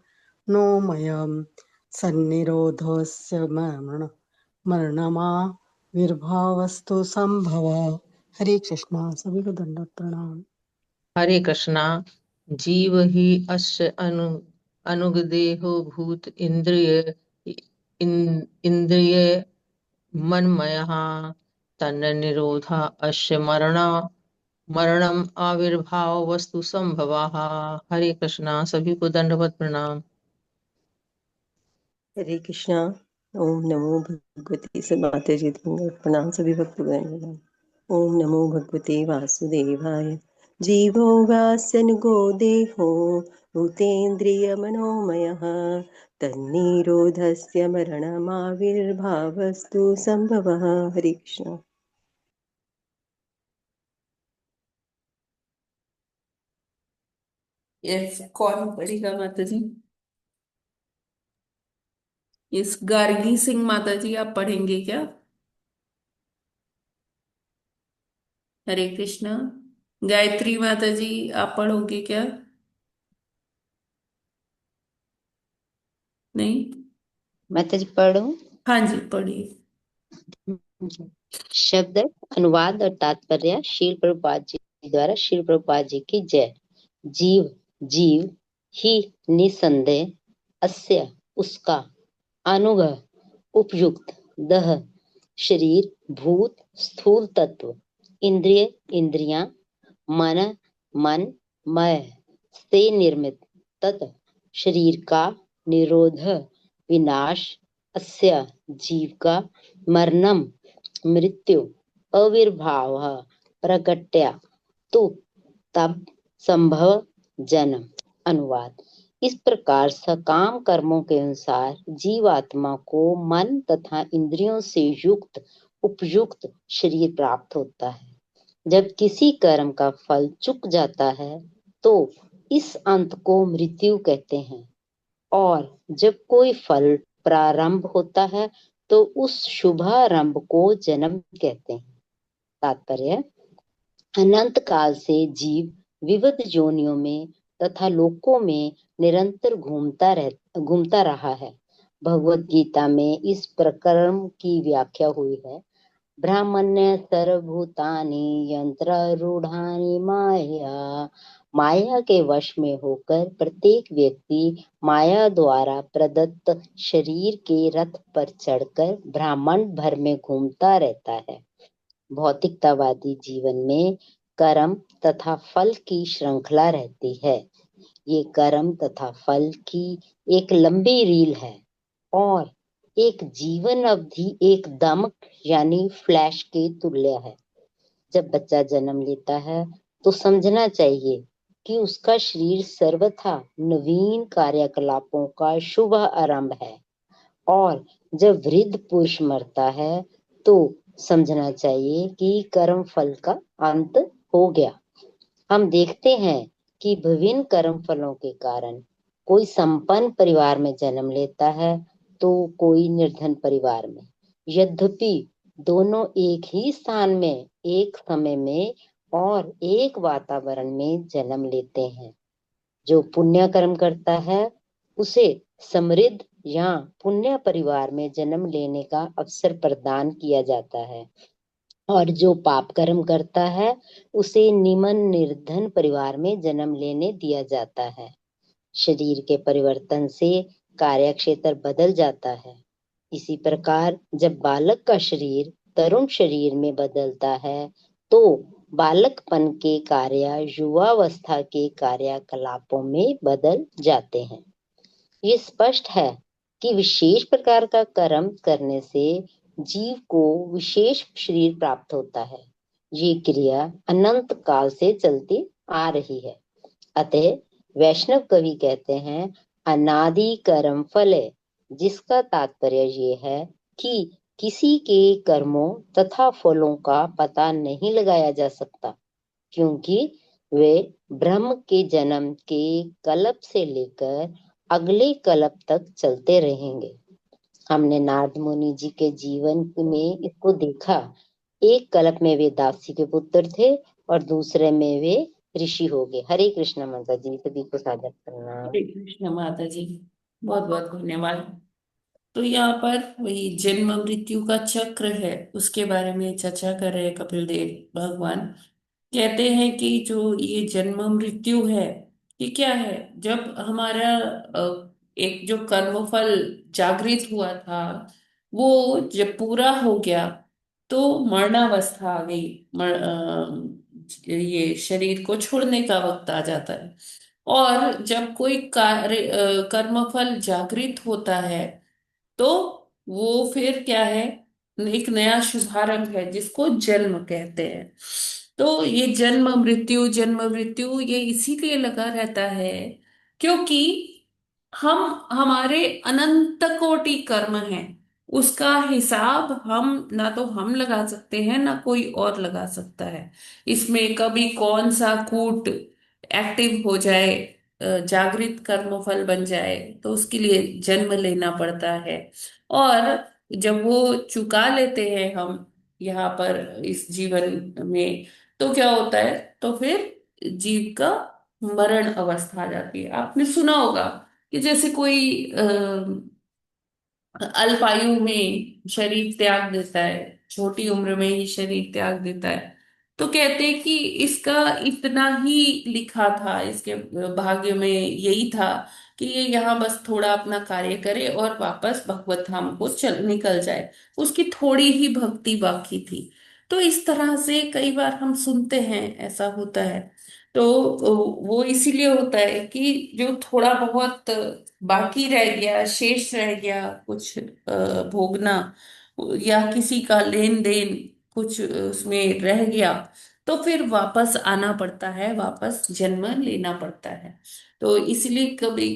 नोमयं सन्निरोधस्य मरणमा विर्भावस्तु संभव। हरे कृष्णा। सभी को दंडवत प्रणाम। हरे कृष्णा। जीव ही अस्य अनुगदेहो भूत इंद्रिय मनमयः तन्निरोधा अस्य मरणम आविर्भाव वस्तु संभवाः। हरे कृष्णा। सभी को दंडवत प्रणाम। हरे कृष्णा। ओम नमो भगवते माता जी दंडवत प्रणाम। सभी भक्तों को दंडवत प्रणाम। ओम नमो भगवते वासुदेवाय। जीवो वास्यनुगो देहो भूतेन्द्रिय मनोमयः तन्निरोधस्य मरणमाविर्भावस्तु संभवः। हरे कृष्णा। यस, कौन पढ़ेगा माता जी? इस गार्गी सिंह माता जी, आप पढ़ेंगे क्या? हरे कृष्णा। गायत्री माता जी, आप पढ़ोगे क्या? नहीं? माता जी पढ़ूं? हाँ जी, पढ़िए। शब्द अनुवाद और तात्पर्य श्रील प्रभुपाद जी द्वारा। श्रील प्रभुपाद जी की जय। जीव जीव ही निसंदेह अस्य उसका अनुग उपयुक्त दह शरीर भूत स्थूल तत्व इंद्रिय इंद्रियां मन मन मय से निर्मित तत् शरीर का निरोध विनाश अस्य जीव का मरणम मृत्यु आविर्भाव प्रकट्य तो तब संभव जन्म। अनुवाद। इस प्रकार सकाम कर्मों के अनुसार जीवात्मा को मन तथा इंद्रियों से युक्त उपयुक्त शरीर प्राप्त होता है। जब किसी कर्म का फल चुक जाता है तो इस अंत को मृत्यु कहते हैं, और जब कोई फल प्रारंभ होता है तो उस शुभारंभ को जन्म कहते हैं। तात्पर्य। अनंत काल से जीव विविध योनियों में तथा लोकों में निरंतर घूमता रहा है। भगवत गीता में इस प्रकरण की व्याख्या हुई है। ब्राह्मण्य सर्वभूतानि यंत्रारूढ़ानि माया। माया के वश में होकर प्रत्येक व्यक्ति माया द्वारा प्रदत्त शरीर के रथ पर चढ़कर ब्रह्मांड भर में घूमता रहता है। भौतिकतावादी जीवन में कर्म तथा फल की श्रृंखला रहती है। ये कर्म तथा फल की एक लंबी रील है और एक जीवन अवधि एक दमक यानी फ्लैश के तुल्य है। जब बच्चा जन्म लेता है तो समझना चाहिए कि उसका शरीर सर्वथा नवीन कार्यकलापों का शुभ आरंभ है, और जब वृद्ध पुरुष मरता है तो समझना चाहिए कि कर्म फल का अंत हो गया। हम देखते हैं कि विभिन्न कर्म फलों के कारण कोई संपन्न परिवार में जन्म लेता है तो कोई निर्धन परिवार में। यद्यपि दोनों एक ही स्थान में एक समय में और एक वातावरण में जन्म लेते हैं। जो पुण्य कर्म करता है उसे समृद्ध या पुण्य परिवार में जन्म लेने का अवसर प्रदान किया जाता है, और जो पाप कर्म करता है उसे निम्न निर्धन परिवार में जन्म लेने दिया जाता है। शरीर के परिवर्तन से कार्य क्षेत्र बदल जाता है। इसी प्रकार जब बालक का शरीर तरुण शरीर में बदलता है तो बालकपन के कार्य युवावस्था के कार्यकलापों में बदल जाते हैं। ये स्पष्ट है कि विशेष प्रकार का कर्म करने से जीव को विशेष शरीर प्राप्त होता है। ये क्रिया अनंत काल से चलती आ रही है। अतः वैष्णव कवि कहते हैं अनादि कर्म फल है, जिसका तात्पर्य ये है कि किसी के कर्मों तथा फलों का पता नहीं लगाया जा सकता, क्योंकि वे ब्रह्म के जन्म के कल्प से लेकर अगले कल्प तक चलते रहेंगे। हमने नारद मुनि जी के जीवन में इसको देखा। एक कल्प में वे दासी के पुत्र थे और दूसरे में वे ऋषि हो गए। हरे कृष्ण माता जी, सभी को साझा करना। हरे कृष्ण माता जी, बहुत बहुत धन्यवाद। तो यहाँ पर वही जन्म मृत्यु का चक्र है, उसके बारे में चर्चा कर रहे हैं कपिल देव भगवान। कहते हैं कि जो ये जन्म मृत्यु है, ये क्या है? जब हमारा एक जो कर्मफल जागृत हुआ था, वो जब पूरा हो गया तो मरणावस्था आ गई। ये शरीर को छोड़ने का वक्त आ जाता है। और जब कोई कर्मफल जागृत होता है तो वो फिर क्या है, एक नया शुभारंभ है जिसको जन्म कहते हैं। तो ये जन्म मृत्यु ये इसीलिए लगा रहता है क्योंकि हम हमारे अनंत कोटि कर्म हैं, उसका हिसाब हम ना तो हम लगा सकते हैं ना कोई और लगा सकता है। इसमें कभी कौन सा कूट एक्टिव हो जाए, जागृत कर्मफल बन जाए, तो उसके लिए जन्म लेना पड़ता है। और जब वो चुका लेते हैं हम यहाँ पर इस जीवन में, तो क्या होता है, तो फिर जीव का मरण अवस्था आ जाती है। आपने सुना होगा कि जैसे कोई अल्पायु में शरीर त्याग देता है, छोटी उम्र में ही शरीर त्याग देता है, तो कहते हैं कि इसका इतना ही लिखा था, इसके भाग्य में यही था कि ये यहाँ बस थोड़ा अपना कार्य करे और वापस भगवत धाम को चल निकल जाए, उसकी थोड़ी ही भक्ति बाकी थी। तो इस तरह से कई बार हम सुनते हैं ऐसा होता है। तो वो इसीलिए होता है कि जो थोड़ा बहुत बाकी रह गया, शेष रह गया कुछ भोगना, या किसी का लेन देन कुछ उसमें रह गया, तो फिर वापस आना पड़ता है, वापस जन्म लेना पड़ता है। तो इसलिए कभी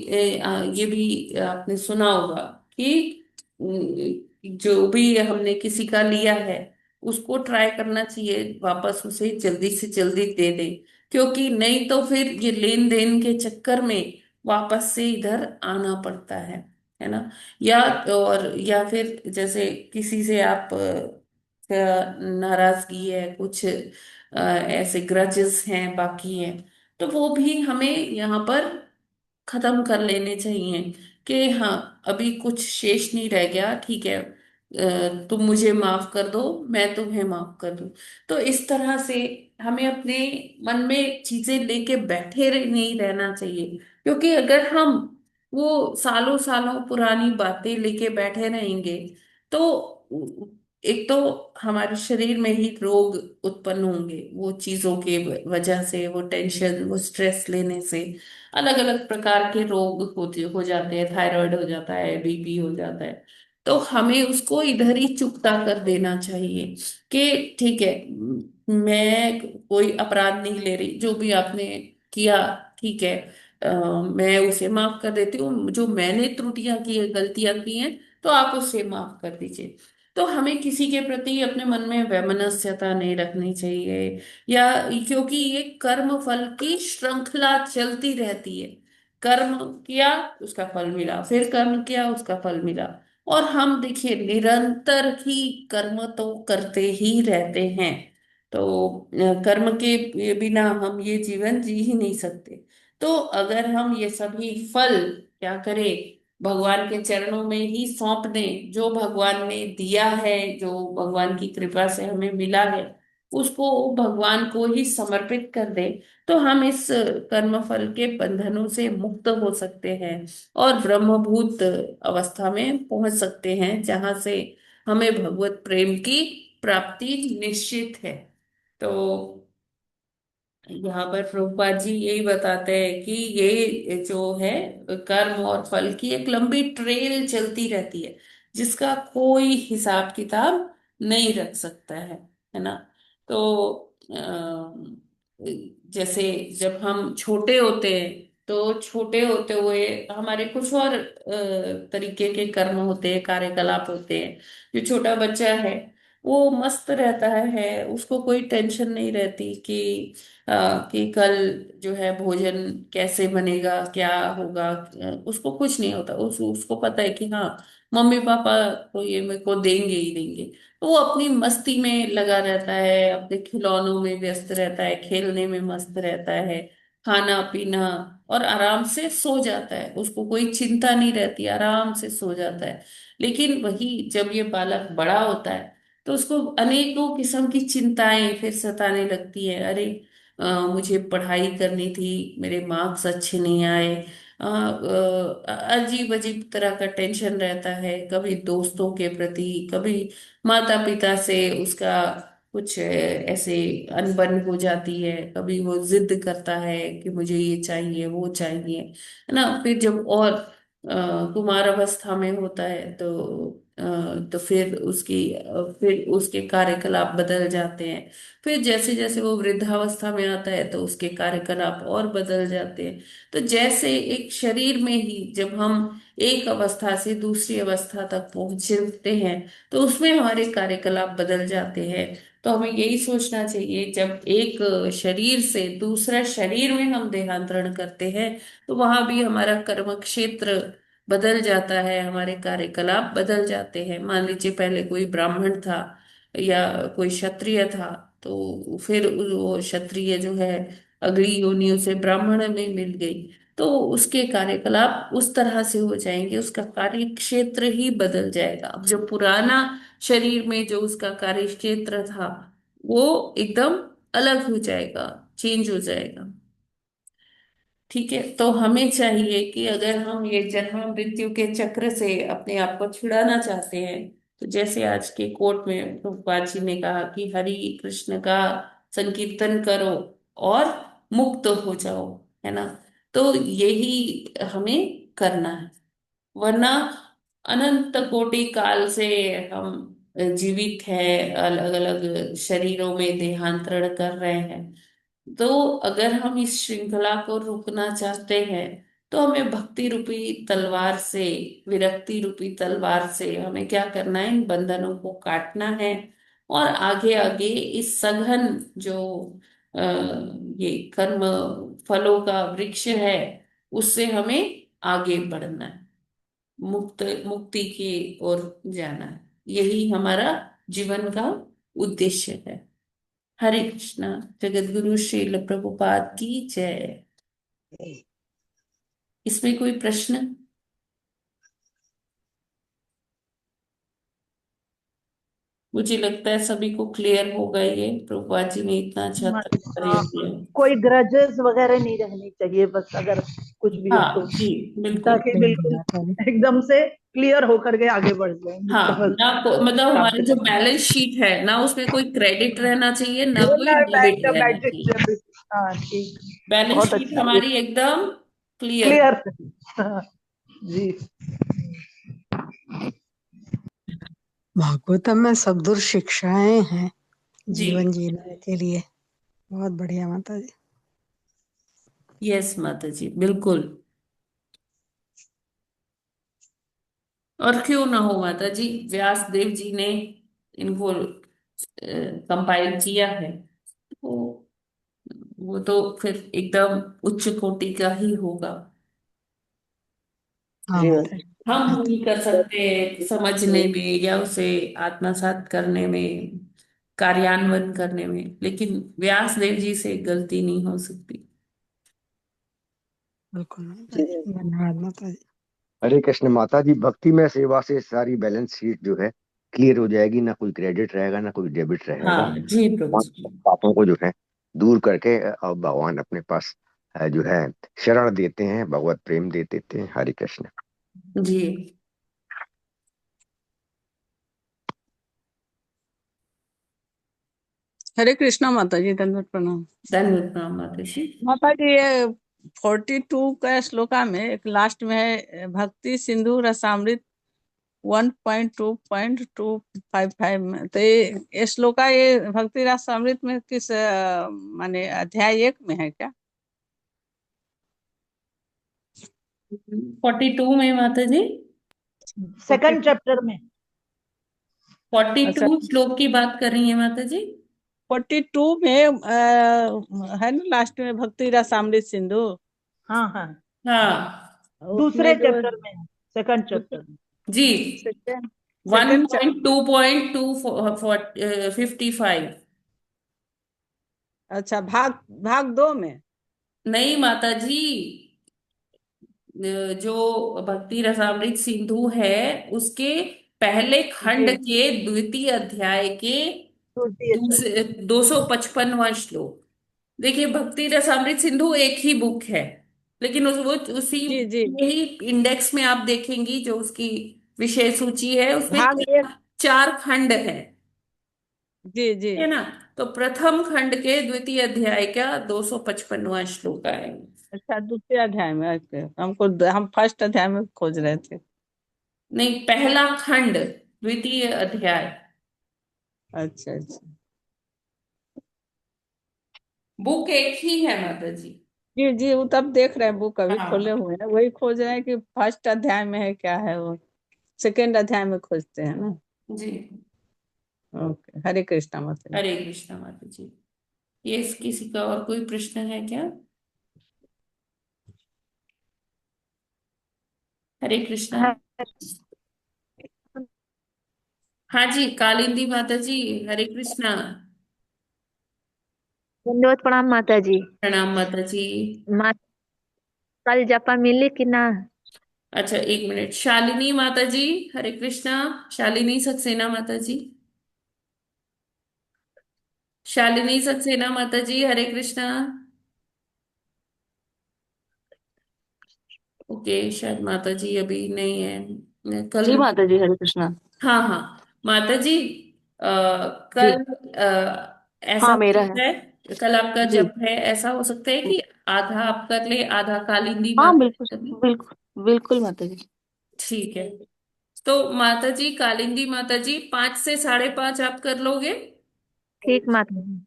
ये भी आपने सुना होगा कि जो भी हमने किसी का लिया है उसको ट्राई करना चाहिए वापस उसे जल्दी से जल्दी दे दे, क्योंकि नहीं तो फिर ये लेन देन के चक्कर में वापस से इधर आना पड़ता है ना। या और या फिर जैसे किसी से आप नाराजगी है, कुछ ऐसे ग्रजेस हैं बाकी हैं, तो वो भी हमें यहाँ पर खत्म कर लेने चाहिए कि हाँ अभी कुछ शेष नहीं रह गया, ठीक है, तुम मुझे माफ कर दो, मैं तुम्हें माफ कर दूं। तो इस तरह से हमें अपने मन में चीजें लेके बैठे नहीं रहना चाहिए, क्योंकि अगर हम वो सालों सालों पुरानी बातें लेके बैठे रहेंगे तो एक तो हमारे शरीर में ही रोग उत्पन्न होंगे, वो चीजों के वजह से, वो टेंशन, वो स्ट्रेस लेने से अलग अलग प्रकार के रोग होते हो जाते हैं, थायराइड हो जाता है, बीपी हो जाता है। तो हमें उसको इधर ही चुकता कर देना चाहिए कि ठीक है, मैं कोई अपराध नहीं ले रही, जो भी आपने किया ठीक है, मैं उसे माफ कर देती हूँ, जो मैंने त्रुटियां की है, गलतियां की हैं, तो आप उसे माफ कर दीजिए। तो हमें किसी के प्रति अपने मन में वैमनस्यता नहीं रखनी चाहिए, या क्योंकि ये कर्म फल की श्रृंखला चलती रहती है। कर्म किया उसका फल मिला, फिर कर्म किया उसका फल मिला, और हम देखिए निरंतर ही कर्म तो करते ही रहते हैं। तो कर्म के बिना हम ये जीवन जी ही नहीं सकते। तो अगर हम ये सभी फल क्या करें, भगवान के चरणों में ही सौंप दें, जो भगवान ने दिया है, जो भगवान की कृपा से हमें मिला है, उसको भगवान को ही समर्पित कर दें, तो हम इस कर्मफल के बंधनों से मुक्त हो सकते हैं और ब्रह्मभूत अवस्था में पहुंच सकते हैं, जहां से हमें भगवत प्रेम की प्राप्ति निश्चित है। तो यहाँ पर प्रभुपाद जी यही बताते हैं कि ये जो है कर्म और फल की एक लंबी ट्रेल चलती रहती है, जिसका कोई हिसाब किताब नहीं रख सकता है ना। तो जैसे जब हम छोटे होते हैं, तो छोटे होते हुए हमारे कुछ और तरीके के कर्म होते हैं, कार्यकलाप होते हैं। जो छोटा बच्चा है वो मस्त रहता है, उसको कोई टेंशन नहीं रहती कि कल जो है भोजन कैसे बनेगा, क्या होगा। उसको कुछ नहीं होता, उसको पता है कि हाँ, मम्मी पापा तो ये मेरे को देंगे ही देंगे। तो वो अपनी मस्ती में लगा रहता है, अपने खिलौनों में व्यस्त रहता है, खेलने में मस्त रहता है, खाना पीना, और आराम से सो जाता है। उसको कोई चिंता नहीं रहती, आराम से सो जाता है। लेकिन वही जब ये बालक बड़ा होता है, तो उसको अनेकों किस्म की चिंताएं फिर सताने लगती है। अरे मुझे पढ़ाई करनी थी, मेरे मार्क्स अच्छे नहीं आए। अजीब अजीब तरह का टेंशन रहता है, कभी दोस्तों के प्रति, कभी माता पिता से उसका कुछ ऐसे अनबन हो जाती है, कभी वो जिद करता है कि मुझे ये चाहिए वो चाहिए, है ना। फिर जब और कुमार अवस्था में होता है, तो फिर उसके कार्यकलाप बदल जाते हैं। फिर जैसे जैसे वो वृद्धावस्था में आता है, तो उसके कार्यकलाप और बदल जाते हैं। तो जैसे एक शरीर में ही जब हम एक अवस्था से दूसरी अवस्था तक पहुंचते हैं, तो उसमें हमारे कार्यकलाप बदल जाते हैं। तो हमें यही सोचना चाहिए, जब एक शरीर से दूसरा शरीर में हम देहांतरण करते हैं, तो वहां भी हमारा कर्म क्षेत्र बदल जाता है, हमारे कार्यकलाप बदल जाते हैं। मान लीजिए पहले कोई ब्राह्मण था या कोई क्षत्रिय था, तो फिर वो क्षत्रिय जो है अगली योनियों से ब्राह्मण में मिल गई, तो उसके कार्यकलाप उस तरह से हो जाएंगे, उसका कार्य क्षेत्र ही बदल जाएगा। अब जो पुराना शरीर में जो उसका कार्य क्षेत्र था, वो एकदम अलग हो जाएगा, चेंज हो जाएगा। ठीक है, तो हमें चाहिए कि अगर हम ये जन्म मृत्यु के चक्र से अपने आप को छुड़ाना चाहते हैं, तो जैसे आज के कोर्ट में प्रभुपाद जी ने कहा कि हरि कृष्ण का संकीर्तन करो और मुक्त हो जाओ, है ना। तो यही हमें करना है, वरना अनंत कोटि काल से हम जीवित हैं, अलग अलग शरीरों में देहांतरण कर रहे हैं। तो अगर हम इस श्रृंखला को रोकना चाहते हैं, तो हमें भक्ति रूपी तलवार से, विरक्ति रूपी तलवार से हमें क्या करना है, इन बंधनों को काटना है। और आगे आगे इस सघन जो अ, ये कर्म फलों का वृक्ष है, उससे हमें आगे बढ़ना है, मुक्ति की ओर जाना है। यही हमारा जीवन का उद्देश्य है। हरे कृष्णा। जगत गुरु श्रील प्रभुपाद की जय। इसमें कोई प्रश्न? मुझे लगता है सभी को क्लियर होगा, ये प्रभुपाद जी ने इतना अच्छा तात्पर्य हाँ, दिया। कोई ग्रजेस वगैरह नहीं रखनी चाहिए, बस अगर कुछ भी हो तो, हाँ जी, बिल्कुल। ताकि बिल्कुल एकदम से क्लियर होकर के आगे बढ़ जाए। हाँ, बस मतलब प्राप्त हमारी जो करना बैलेंस शीट है ना, उसमें कोई क्रेडिट रहना चाहिए ना, है कोई ना, डेबिट रहना मैजिक चाहिए। से। हाँ ठीक, बैलेंस बहुत शीट अच्छा, हमारी एकदम क्लियर। क्लियर। हाँ, जी। भागवतम में सदुर शिक्षाएं हैं जी, जीवन जीने के लिए। बहुत बढ़िया माता जी। यस माता जी, बिल्कुल। और क्यों ना हो माता जी, व्यास देव जी ने इनको कंपाइल किया है, तो वो तो फिर एकदम उच्च कोटि का ही होगा। हाँ जी माता जी। हम हाँ, नहीं कर सकते समझने में या उसे आत्मसात करने में, कार्यान्वयन करने में, लेकिन व्यास देव जी से गलती नहीं हो सकती। बिल्कुल माता जी जी, धन्यवाद माता जी। हरे कृष्ण माता जी, भक्ति में सेवा से सारी बैलेंस शीट जो है क्लियर हो जाएगी, ना कोई क्रेडिट रहेगा ना कोई डेबिट रहेगा। हाँ जी प्रभु जी। पापों को जो है दूर करके अब भगवान अपने पास जो है शरण देते हैं, भगवत प्रेम दे देते हैं। हरे कृष्ण। जी हरे कृष्णा माता जी, दंडवत प्रणाम। धन्यवाद प्रणाम माता जी। माता जी, ये 42 का श्लोका में एक लास्ट में है भक्ति सिंधु रसामृत 1.2.255 में, तो ये श्लोका ये भक्ति रसामृत में किस माने अध्याय 1 में है क्या? 42 में माता जी, सेकंड चैप्टर में। 42 श्लोक की बात कर रही है माता जी। 42 में है ना लास्ट में भक्ति रसामृत सिंधु। हाँ हाँ हाँ दूसरे चैप्टर में, सेकंड चैप्टर में जी। सेकंड 1.2.255। अच्छा, भाग 2 में। नहीं माता जी, जो भक्ति रसामृत सिंधु है उसके पहले खंड के द्वितीय अध्याय के दूसरे 255वां श्लोक। देखिए भक्ति रसामृत सिंधु एक ही बुक है, लेकिन वो उसी यही इंडेक्स में आप देखेंगी जो उसकी विषय सूची है उसमें भाग चार खंड है। जी जी है ना, तो प्रथम खंड के द्वितीय अध्याय का 255वां श्लोक है। अच्छा, दूसरे अध्याय में। हम फर्स्ट अध्याय में खोज रहे थे। नहीं, पहला खंड द्वितीय अध्याय। अच्छा अच्छा बुक एक ही है माता जी। जी जी, वो तब देख रहे हैं, बुक अभी हाँ। खोले हुए हैं, वही खोज रहे हैं कि फर्स्ट अध्याय में है क्या है, वो सेकेंड अध्याय में खोजते हैं ना। जी ओके, हरे कृष्णा माता जी। हरे कृष्णा माता जी। ये किसी का और कोई प्रश्न है क्या? हरे कृष्णा। हाँ जी कालिंदी माता जी, हरे कृष्णा। दंडवत प्रणाम माता जी। प्रणाम माता जी। मा कल जपा मिले कि ना? अच्छा एक मिनट, शालिनी माता जी हरे कृष्णा। शालिनी सक्सेना माता जी, शालिनी सक्सेना माता जी हरे कृष्णा। ओके, शायद माता जी अभी नहीं है कल। जी माता जी, हरे कृष्णा। हाँ हाँ माता जी, जी कल ऐसा हाँ, हो मेरा है। सकता है, कल आपका जी जब है ऐसा हो सकता है कि आधा आप कर ले आधा कालिंदी हाँ, माता बिल्कुल कर ले। बिल्कुल बिल्कुल माता जी। ठीक है, तो माता जी कालिंदी माता जी 5 से 5:30 आप कर लोगे? ठीक माता जी।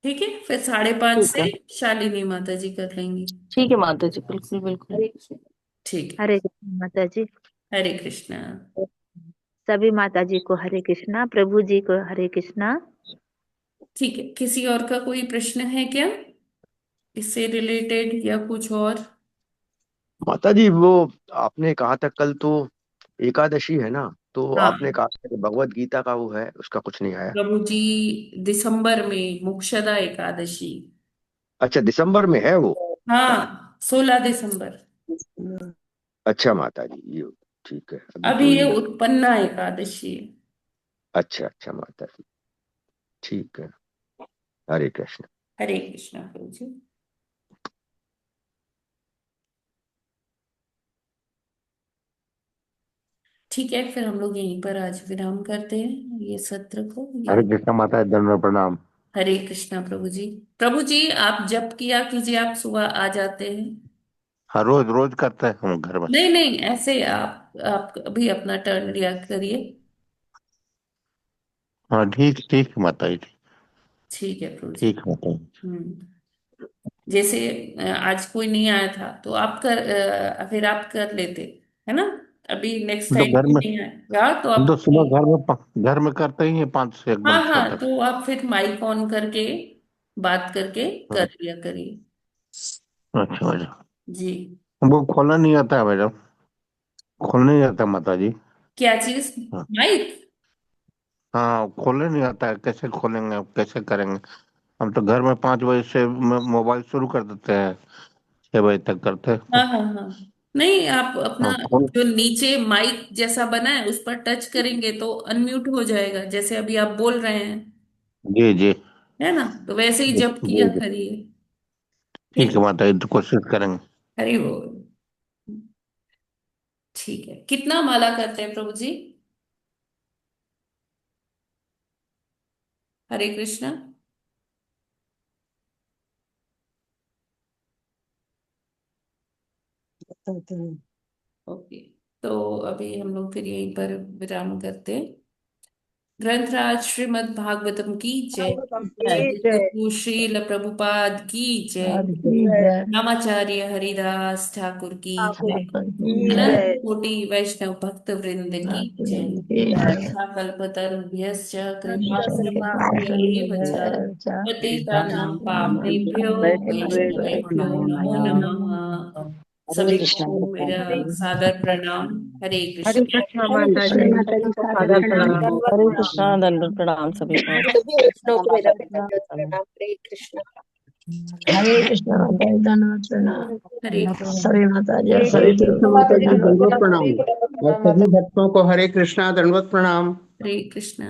ठीक है, फिर 5:30 ठीक से है शालिनी माता जी कर लेंगी। ठीक है माता जी, बिल्कुल बिल्कुल। ठीक है। हरे कृष्णा माता जी। हरे कृष्णा। सभी माता जी को हरे कृष्णा, प्रभु जी को हरे कृष्णा। ठीक है, किसी और का कोई प्रश्न है क्या इससे रिलेटेड या कुछ और? माता जी वो आपने कहा था कल तो एकादशी है ना, तो हाँ आपने कहा था कि भगवत गीता का वो है, उसका कुछ नहीं आया। प्रभु जी, दिसंबर में मोक्षदा एकादशी। अच्छा, दिसंबर में है वो। हाँ 16 दिसंबर। अच्छा माता जी, ये ठीक है, अभी अभी तो ये ये। उत्पन्ना एकादशी है। अच्छा अच्छा माता जी, ठीक है। हरे कृष्ण। हरे कृष्णा प्रभु जी। ठीक है, फिर हम लोग यहीं पर आज विराम करते हैं ये सत्र को हरे ये। कृष्णा माता जी, दंडवत प्रणाम। हरे कृष्णा प्रभु जी। प्रभु जी आप जप किया कीजिए, आप सुबह आ जाते हैं। हाँ, रोज रोज करते हैं हम घर में। नहीं नहीं, ऐसे आप अभी अपना टर्न लिया करिए। हाँ ठीक ठीक है माता जी, ठीक है प्रभु जी। ठीक है माता जी। जैसे आज कोई नहीं आया था तो आप फिर आप कर लेते, है ना? अभी नेक्स्ट हम तो टाइम घर कोई में नहीं आएगा तो हम आप। तो सुबह घर में करते ही हैं 5 से एकदम हाँ 6 हाँ, तक। तो आप फिर माइक ऑन करके बात करके हाँ, कर लिया करिए। अच्छा अच्छा। जी। हमको खोलना नहीं आता है मैडम, खोलने नहीं आता माता जी। क्या चीज? हाँ माइक? हाँ, खोलने नहीं आता है, कैसे खोलेंगे कैसे करेंगे? हम तो घर में 5 बजे से मोबाइल शुरू कर देते हैं, 6 बजे तक करते हैं। हाँ हाँ हाँ, नहीं, आप अपना खोल। जो नीचे माइक जैसा बना है उस पर टच करेंगे तो अनम्यूट हो जाएगा, जैसे अभी आप बोल रहे हैं, जी जी है ना? तो वैसे ही जी जप जी किया जी। करिए। ठीक ठीक। है माता जी, तो कोशिश करेंगे। हरि बोल। ठीक है, कितना माला करते हैं प्रभु जी? हरे कृष्णा। बताते हैं। ओके, तो अभी हम लोग फिर यहीं पर विराम करते हैं। ग्रंथराज श्रीमद् भागवतम की जय। जगद्गुरु श्रील प्रभुपाद की जय। नामाचार्य हरिदास ठाकुर की जय। अनंत कोटि वैष्णव भक्त वृंद की जय। कल्पतरुभ्यश्च कृपा सिन्धुभ्येव च पतितानां पावनेभ्यो वैष्णवेभ्यो नमो नमः। हरे सभी कृष्णा को मेरा सादर प्रणाम। हरे हरे कृष्ण। कृष्णा हरे माता कृष्ण जी, माता जी, सबको सादर सादर प्रणाम, प्रणाम। दंडवत हरे प्रणाम। कृष्णा दंडवत प्रणाम सभी को। सभी वैष्णव को मेरा कृष्णा दंडवत प्रणाम। हरे कृष्ण। हरे कृष्ण माता जी, धन्यवाद प्रणाम। हरे कृष्ण। सभी माता जी और हरे सभी कृष्ण गुरु माता जी, धन्यवाद दंडवत प्रणाम। प्रणाम। और सभी भक्तों को हरे कृष्णा दंडवत प्रणाम। हरे कृष्ण।